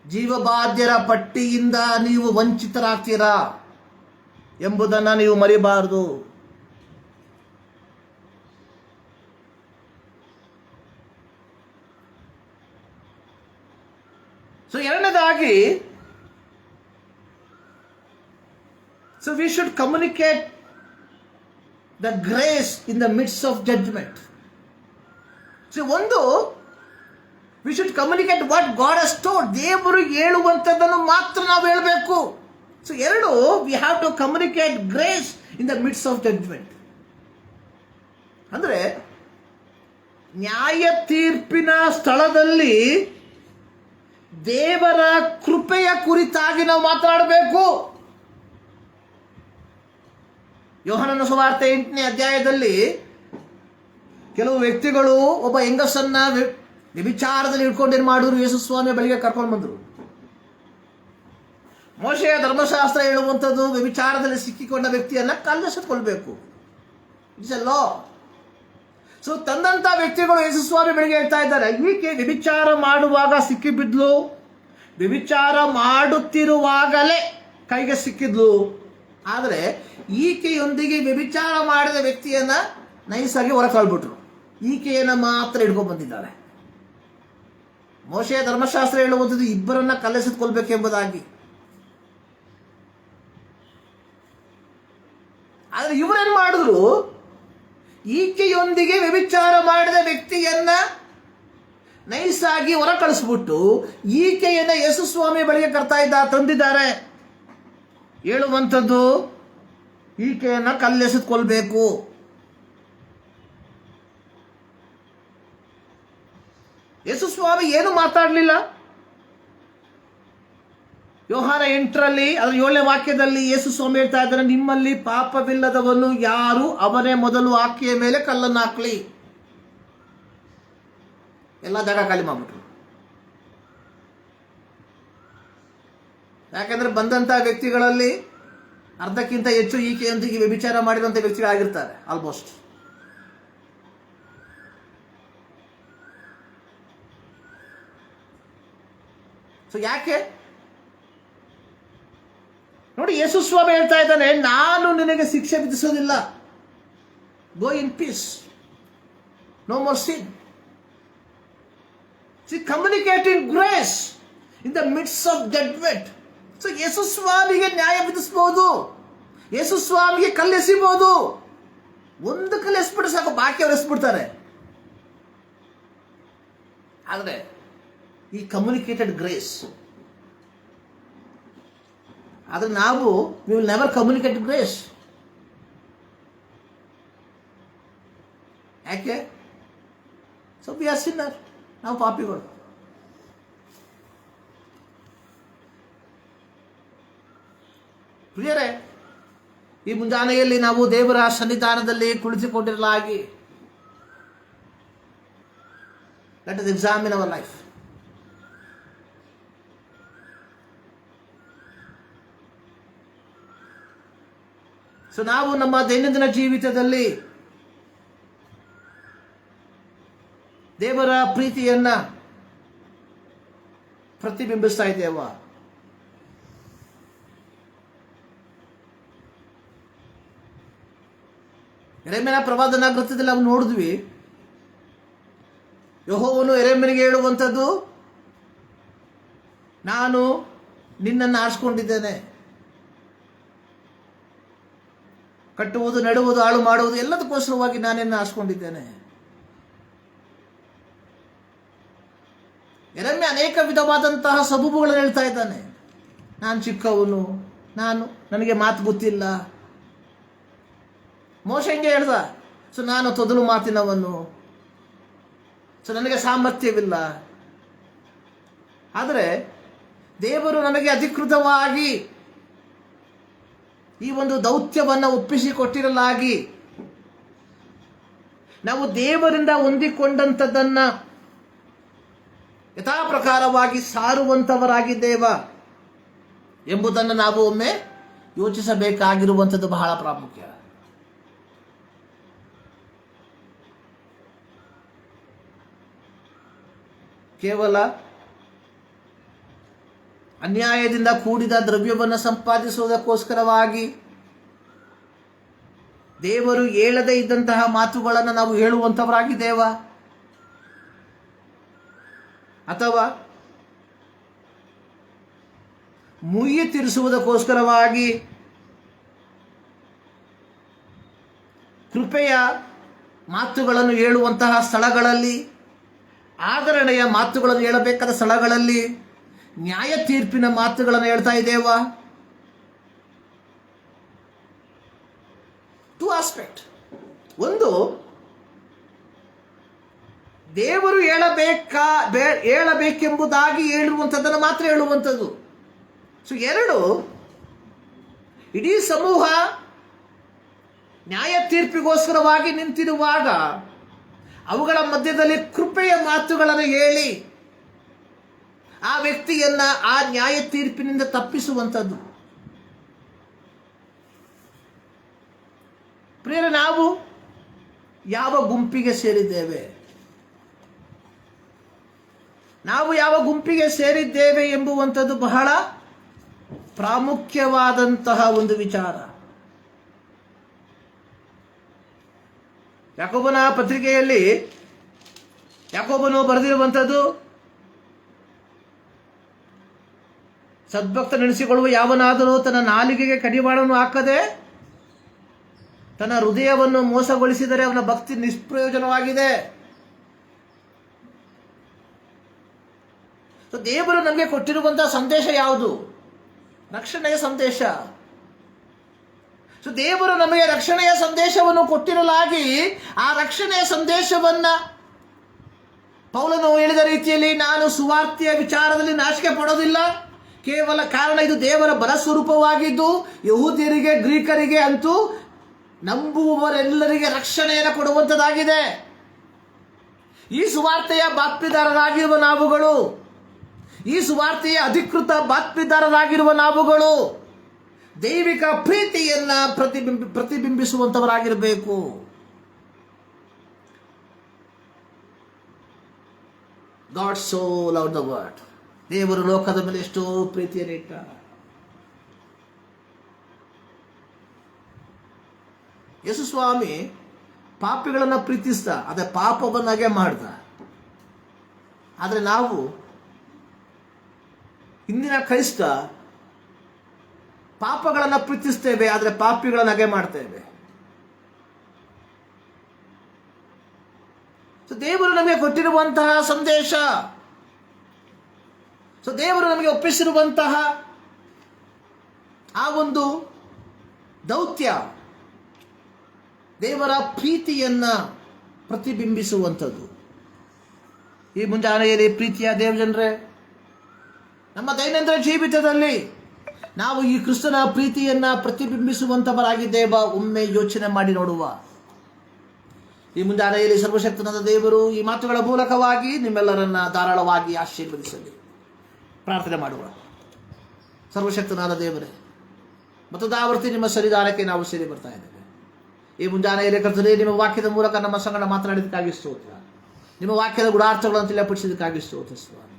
ಜೀವಬಾಧ್ಯರ ಪಟ್ಟಿಯಿಂದ ನೀವು ವಂಚಿತರಾಗ್ತೀರಾ ಎಂಬುದನ್ನು ನೀವು ಮರಿಬಾರದು. ಸೊ ಎರಡನೇದಾಗಿ, so we should communicate the grace in the midst of judgment. So ಒಂದು, we should communicate what God has told. ದೇವರು ಹೇಳುವಂಥದ್ದನ್ನು ಮಾತ್ರ ನಾವು ಹೇಳಬೇಕು. ಸೊ ಎರಡು, we have to communicate grace in the midst of judgment. ಅಂದ್ರೆ ನ್ಯಾಯ ತೀರ್ಪಿನ ಸ್ಥಳದಲ್ಲಿ ದೇವರ ಕೃಪೆಯ ಕುರಿತಾಗಿ ನಾವು ಮಾತನಾಡಬೇಕು. ಯೋಹಾನನ ಸುವಾರ್ತೆ 8ನೇ ಅಧ್ಯಾಯದಲ್ಲಿ ಕೆಲವು ವ್ಯಕ್ತಿಗಳು ಒಬ್ಬ ಹೆಂಗಸನ್ನ ವ್ಯಭಿಚಾರದಲ್ಲಿ ಹಿಡ್ಕೊಂಡೇನು ಮಾಡಿದ್ರು? ಯೇಸು ಸ್ವಾಮಿ ಬಳಿಗೆ ಕರ್ಕೊಂಡು ಬಂದರು. ಮೋಶೆಯ ಧರ್ಮಶಾಸ್ತ್ರ ಹೇಳುವಂಥದ್ದು ವ್ಯಭಿಚಾರದಲ್ಲಿ ಸಿಕ್ಕಿಕೊಂಡ ವ್ಯಕ್ತಿಯನ್ನ ಕಲ್ಲೆಸೆದುಕೊಳ್ಬೇಕು. It's a law. ಸೊ ತಂದಂತ ವ್ಯಕ್ತಿಗಳು ಯೇಸು ಸ್ವಾಮಿ ಬಳಿಗೆ ಹೇಳ್ತಾ ಇದ್ದಾರೆ, ಈಕೆ ವ್ಯಭಿಚಾರ ಮಾಡುವಾಗ ಸಿಕ್ಕಿಬಿದ್ಲು, ವ್ಯಭಿಚಾರ ಮಾಡುತ್ತಿರುವಾಗಲೇ ಕೈಗೆ ಸಿಕ್ಕಿದ್ಲು. ಆದರೆ ಈಕೆಯೊಂದಿಗೆ ವ್ಯಭಿಚಾರ ಮಾಡಿದ ವ್ಯಕ್ತಿಯನ್ನ ನೈಸಾಗಿ ಹೊರಗೆ ತಳ್ಬಿಟ್ರು, ಈಕೆಯನ್ನ ಮಾತ್ರ ಹಿಡ್ಕೊಂಡು ಬಂದಿದ್ದಾರೆ. ಮೋಶೆಯ ಧರ್ಮಶಾಸ್ತ್ರ ಹೇಳುವಂಥದ್ದು ಇಬ್ಬರನ್ನ ಕಲ್ಲೆಸೆದುಕೊಳ್ಬೇಕೆಂಬುದಾಗಿ. ಆದರೆ ಇವರೇನು ಮಾಡಿದ್ರು? ಈಕೆಯೊಂದಿಗೆ ವ್ಯಭಿಚಾರ ಮಾಡಿದ ವ್ಯಕ್ತಿಯನ್ನ ನೈಸಾಗಿ ಹೊರ ಕಳಿಸ್ಬಿಟ್ಟು ಈಕೆಯನ್ನ ಯೇಸು ಸ್ವಾಮಿ ಬಳಿಗೆ ತಂದಿದ್ದಾರೆ. ಹೇಳುವಂಥದ್ದು ಈಕೆಯನ್ನ ಕಲ್ಲೆಸೆದುಕೊಳ್ಬೇಕು. ಯೇಸು ಸ್ವಾಮಿ ಏನು ಮಾತಾಡಲಿಲ್ಲ. ಯೋಹಾನ 8ರಲ್ಲಿ ಅದರ 7ನೇ ವಾಕ್ಯದಲ್ಲಿ ಯೇಸು ಸ್ವಾಮಿ ಹೇಳ್ತಾ ಇದ್ದಾರೆ, ನಿಮ್ಮಲ್ಲಿ ಪಾಪವಿಲ್ಲದವನು ಯಾರು ಅವನೇ ಮೊದಲು ಆಕೆಯ ಮೇಲೆ ಕಲ್ಲನ್ನು ಹಾಕ್ಲಿ. ಎಲ್ಲ ಜಾಗ ಖಾಲಿ ಮಾಡ್ಬಿಟ್ರು. ಯಾಕಂದ್ರೆ ಬಂದಂತ ವ್ಯಕ್ತಿಗಳಲ್ಲಿ ಅರ್ಧಕ್ಕಿಂತ ಹೆಚ್ಚು ಈಕೆಯೊಂದಿಗೆ ವ್ಯಭಿಚಾರ ಮಾಡಿದಂಥ ವ್ಯಕ್ತಿಗಳಾಗಿರ್ತಾರೆ ಆಲ್ಮೋಸ್ಟ್. ಸೊ ಯಾಕೆ ನೋಡಿ, ಯೇಸು ಸ್ವಾಮಿ ಹೇಳ್ತಾ ಇದ್ದಾನೆ, ನಾನು ನಿನಗೆ ಶಿಕ್ಷೆ ವಿಧಿಸೋದಿಲ್ಲ, go in peace. No more sin. See, communicating grace in the midst of judgment. So, ಯೇಸು ಸ್ವಾಮಿಗೆ ನ್ಯಾಯ ವಿಧಿಸಬಹುದು, ಯೇಸು ಸ್ವಾಮಿಗೆ ಕಲ್ಲೆಸಿಬಹುದು. ಒಂದು ಕಲ್ಲು ಎಸ್ಬಿಟ್ರೆ ಸಾಕು, ಬಾಕಿ ಅವ್ರು ಎಸ್ಬಿಡ್ತಾರೆ. ಆದರೆ ಈ ಕಮ್ಯುನಿಕೇಟೆಡ್ ಗ್ರೇಸ್, ಆದರೆ ನಾವು we will never communicate grace. ಯಾಕೆ? ಸೊ ವಿ ಆರ್ ಸಿನ್ನರ್, ನಾವು ಪಾಪಿಗಳು. ಪ್ರಿಯರೇ, ಈ ಮುಂಜಾನೆಯಲ್ಲಿ ನಾವು ದೇವರ ಸನ್ನಿಧಾನದಲ್ಲಿ ಕುಳಿತುಕೊಂಡಿರಲಾಗಿ, let us examine our life. So ನಾವು ನಮ್ಮ ದೈನಂದಿನ ಜೀವಿತದಲ್ಲಿ ದೇವರ ಪ್ರೀತಿಯನ್ನ ಪ್ರತಿಬಿಂಬಿಸ್ತಾ ಇದ್ದೇವಾ? ಯೆರೆಮೀಯನ ಪ್ರವಾದನ ಗ್ರಂಥದಲ್ಲಿ ನಾವು ನೋಡಿದ್ವಿ, ಯೆಹೋವನು ಯೆರೆಮೀಯನಿಗೆ ಹೇಳುವಂಥದ್ದು, ನಾನು ನಿನ್ನನ್ನು ಆರಿಸಿಕೊಂಡಿದ್ದೇನೆ, ಕಟ್ಟುವುದು, ನೆಡುವುದು, ಹಾಳು ಮಾಡುವುದು ಎಲ್ಲದಕ್ಕೋಸ್ಕರವಾಗಿ ನಾನಿನ್ನು ಆರಿಸಿಕೊಂಡಿದ್ದೇನೆ. ಯೆರೆಮೀಯ ಅನೇಕ ವಿಧವಾದಂತಹ ಸಬೂಬುಗಳನ್ನು ಹೇಳ್ತಾ ಇದ್ದಾನೆ. ನಾನು ಚಿಕ್ಕವನು, ನನಗೆ ಮಾತು ಗೊತ್ತಿಲ್ಲ. ಮೋಶೆ ಹೆಂಗೆ ಹೇಳ್ದ? ಸೊ ನಾನು ತೊದಲು ಮಾತಿನವನು, ಸೊ ನನಗೆ ಸಾಮರ್ಥ್ಯವಿಲ್ಲ. ಆದರೆ ದೇವರು ನಮಗೆ ಅಧಿಕೃತವಾಗಿ ಈ ಒಂದು ದೌತ್ಯವನ್ನು ಒಪ್ಪಿಸಿಕೊಟ್ಟಿರಲಾಗಿ, ನಾವು ದೇವರಿಂದ ಹೊಂದಿಕೊಂಡಂಥದ್ದನ್ನ ಯಥಾ ಪ್ರಕಾರವಾಗಿ ಸಾರುವಂಥವರಾಗಿದ್ದೇವ ಎಂಬುದನ್ನು ನಾವು ಒಮ್ಮೆ ಯೋಚಿಸಬೇಕಾಗಿರುವಂಥದ್ದು ಬಹಳ ಪ್ರಾಮುಖ್ಯ. ಕೇವಲ ಅನ್ಯಾಯದಿಂದ ಕೂಡಿದ ದ್ರವ್ಯವನ್ನು ಸಂಪಾದಿಸುವುದಕ್ಕೋಸ್ಕರವಾಗಿ ದೇವರು ಹೇಳದೇ ಇದ್ದಂತಹ ಮಾತುಗಳನ್ನು ನಾವು ಹೇಳುವಂಥವರಾಗಿದ್ದೇವ? ಅಥವಾ ಮುಯ್ಯಿ ತೀರಿಸುವುದಕ್ಕೋಸ್ಕರವಾಗಿ ಕೃಪೆಯ ಮಾತುಗಳನ್ನು ಹೇಳುವಂತಹ ಸ್ಥಳಗಳಲ್ಲಿ, ಆದರಣೆಯ ಮಾತುಗಳನ್ನು ಹೇಳಬೇಕಾದ ಸ್ಥಳಗಳಲ್ಲಿ ನ್ಯಾಯ ತೀರ್ಪಿನ ಮಾತುಗಳನ್ನು ಹೇಳ್ತಾ ಇದ್ದೇವಾ? To aspect. ಒಂದು, ದೇವರು ಹೇಳಬೇಕೆಂಬುದಾಗಿ ಹೇಳಿರುವಂಥದ್ದನ್ನು ಮಾತ್ರ ಹೇಳುವಂಥದ್ದು. ಸೊ ಎರಡು, ಇಡೀ ಸಮೂಹ ನ್ಯಾಯ ತೀರ್ಪಿಗೋಸ್ಕರವಾಗಿ ನಿಂತಿರುವಾಗ ಅವುಗಳ ಮಧ್ಯದಲ್ಲಿ ಕೃಪೆಯ ಮಾತುಗಳನ್ನು ಹೇಳಿ ಆ ವ್ಯಕ್ತಿಯನ್ನ ಆ ನ್ಯಾಯ ತೀರ್ಪಿನಿಂದ ತಪ್ಪಿಸುವಂಥದ್ದು. ಪ್ರಿಯರೇ, ನಾವು ಯಾವ ಗುಂಪಿಗೆ ಸೇರಿದ್ದೇವೆ? ನಾವು ಯಾವ ಗುಂಪಿಗೆ ಸೇರಿದ್ದೇವೆ ಎಂಬುವಂಥದ್ದು ಬಹಳ ಪ್ರಾಮುಖ್ಯವಾದಂತಹ ಒಂದು ವಿಚಾರ. ಯಾಕೋಬನ ಪತ್ರಿಕೆಯಲ್ಲಿ ಯಾಕೋಬನು ಬರೆದಿರುವಂಥದ್ದು, ಸದ್ಭಕ್ತ ನೆನೆಸಿಕೊಳ್ಳುವ ಯಾವನಾದರೂ ತನ್ನ ನಾಲಿಗೆಗೆ ಕಡಿವಾಣವನ್ನು ಹಾಕದೆ ತನ್ನ ಹೃದಯವನ್ನು ಮೋಸಗೊಳಿಸಿದರೆ ಅವನ ಭಕ್ತಿ ನಿಷ್ಪ್ರಯೋಜನವಾಗಿದೆ. ದೇವರು ನಮಗೆ ಕೊಟ್ಟಿರುವಂತಹ ಸಂದೇಶ ಯಾವುದು? ರಕ್ಷಣೆಯ ಸಂದೇಶ. ಸೊ ದೇವರು ನಮಗೆ ರಕ್ಷಣೆಯ ಸಂದೇಶವನ್ನು ಕೊಟ್ಟಿರಲಾಗಿ ಆ ರಕ್ಷಣೆಯ ಸಂದೇಶವನ್ನ ಪೌಲನು ಹೇಳಿದ ರೀತಿಯಲ್ಲಿ, ನಾನು ಸುವಾರ್ತೆಯ ವಿಚಾರದಲ್ಲಿ ನಾಚಿಕೆ ಪಡೋದಿಲ್ಲ, ಕೇವಲ ಕಾರಣ ಇದು ದೇವರ ಬಲಸ್ವರೂಪವಾಗಿದ್ದು ಯಹೂದ್ಯರಿಗೆ ಗ್ರೀಕರಿಗೆ ಅಂತೂ ನಂಬುವವರೆಲ್ಲರಿಗೆ ರಕ್ಷಣೆಯನ್ನು ಕೊಡುವಂಥದ್ದಾಗಿದೆ. ಈ ಸುವಾರ್ತೆಯ ಬಾತ್ಮೀದಾರರಾಗಿರುವ ನಾವುಗಳು, ಈ ಸುವಾರ್ತೆಯ ಅಧಿಕೃತ ಬಾತ್ಮೀದಾರರಾಗಿರುವ ನಾವುಗಳು ದೈವಿಕ ಪ್ರೀತಿಯನ್ನ ಪ್ರತಿಬಿಂಬಿಸುವಂತವರಾಗಿರಬೇಕು. God so loved the world. ದೇವರು ಲೋಕದ ಮೇಲೆ ಎಷ್ಟೋ ಪ್ರೀತಿಯನ್ನು ಇಟ್ಟ. ಯೇಸು ಸ್ವಾಮಿ ಪಾಪಿಗಳನ್ನು ಪ್ರೀತಿಸ್ದ, ಅದೇ ಪಾಪವನ್ನಾಗೆ ಮಾಡ್ದ. ಆದರೆ ನಾವು ಇಂದಿನ ಕ್ರೈಸ್ತ ಪಾಪಗಳನ್ನು ಪ್ರೀತಿಸ್ತೇವೆ, ಆದರೆ ಪಾಪಿಗಳನ್ನಾಗೆ ಮಾಡ್ತೇವೆ. ದೇವರು ನಮಗೆ ಕೊಟ್ಟಿರುವಂತಹ ಸಂದೇಶ, ದೇವರು ನಮಗೆ ಒಪ್ಪಿಸಿರುವಂತಹ ಆ ಒಂದು ದೌತ್ಯ ದೇವರ ಪ್ರೀತಿಯನ್ನ ಪ್ರತಿಬಿಂಬಿಸುವಂಥದ್ದು. ಈ ಮುಂಜಾನೆಯಲ್ಲಿ ಪ್ರೀತಿಯ ದೇವಜನರೇ, ನಮ್ಮ ದೈನಂದಿನ ಜೀವಿತದಲ್ಲಿ ನಾವು ಈ ಕ್ರಿಸ್ತನ ಪ್ರೀತಿಯನ್ನ ಪ್ರತಿಬಿಂಬಿಸುವಂತವರಾಗಿದ್ದೇವಾ? ಒಮ್ಮೆ ಯೋಚನೆ ಮಾಡಿ ನೋಡುವ. ಈ ಮುಂಜಾನೆಯಲ್ಲಿ ಸರ್ವಶಕ್ತನಾದ ದೇವರು ಈ ಮಾತುಗಳ ಮೂಲಕವಾಗಿ ನಿಮ್ಮೆಲ್ಲರನ್ನ ಧಾರಾಳವಾಗಿ ಆಶೀರ್ವದಿಸಲಿ. ಪ್ರಾರ್ಥನೆ ಮಾಡುವ. ಸರ್ವಶಕ್ತನಾದ ದೇವರೇ, ಮತ್ತದಾವರ್ತಿ ನಿಮ್ಮ ಸನ್ನಿಧಾನಕ್ಕೆ ನಾವು ಸೇರಿ ಬರ್ತಾ ಇದ್ದೇವೆ. ಈ ಮುಂಜಾನೆಯಲ್ಲಿ ಕರ್ತನೇ, ನಿಮ್ಮ ವಾಕ್ಯದ ಮೂಲಕ ನಮ್ಮ ಸಂಗಡ ಮಾತನಾಡಿದಕ್ಕಾಗಿ ಸ್ತೋತ್ರ. ನಿಮ್ಮ ವಾಕ್ಯದ ಗುಣಾರ್ಥಗಳನ್ನು ತಿಳಿಯಪಡಿಸಿದಕ್ಕಾಗಿ ಸ್ತೋತ್ರ ಸ್ವಾಮಿ.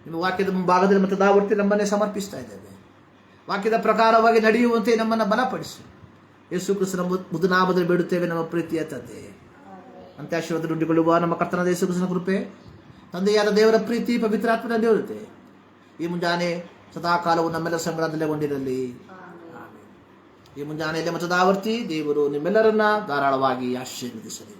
ನಿಮ್ಮ ವಾಕ್ಯದ ಮುಂಭಾಗದಲ್ಲಿ ಮತ್ತದಾವರ್ತಿ ನಮ್ಮನ್ನೇ ಸಮರ್ಪಿಸ್ತಾ ಇದ್ದೇವೆ. ವಾಕ್ಯದ ಪ್ರಕಾರವಾಗಿ ನಡೆಯುವಂತೆ ನಮ್ಮನ್ನು ಬಲಪಡಿಸು. ಯೇಸು ಕ್ರಿಸ್ತನ ಮುದುನಾಮದಲ್ಲಿ ಬೇಡುತ್ತೇವೆ ನಮ್ಮ ಪ್ರೀತಿಯ ತಂದೆ. ಅಂತ ಆಶೀರ್ವಾದ ನುಡಿಕೊಳ್ಳುವ ನಮ್ಮ ಕರ್ತನಾದ ಯೇಸು ಕ್ರಿಸ್ತನ ಕೃಪೆ, ತಂದೆಯಾದ ದೇವರ ಪ್ರೀತಿ, ಪವಿತ್ರಾತ್ಮನ ದೇವರತೆ ಈ ಮುಂಜಾನೆ ಸದಾಕಾಲವು ನಮ್ಮೆಲ್ಲ ಸಂಗಡದಲ್ಲೇ ಕೊಂಡಿರಲಿ. ಈ ಮುಂಜಾನೆಯಲ್ಲಿ ಮತದಾವರ್ತಿ ದೇವರು ನಿಮ್ಮೆಲ್ಲರನ್ನ ಧಾರಾಳವಾಗಿ ಆಶೀರ್ವದಿಸಲಿ.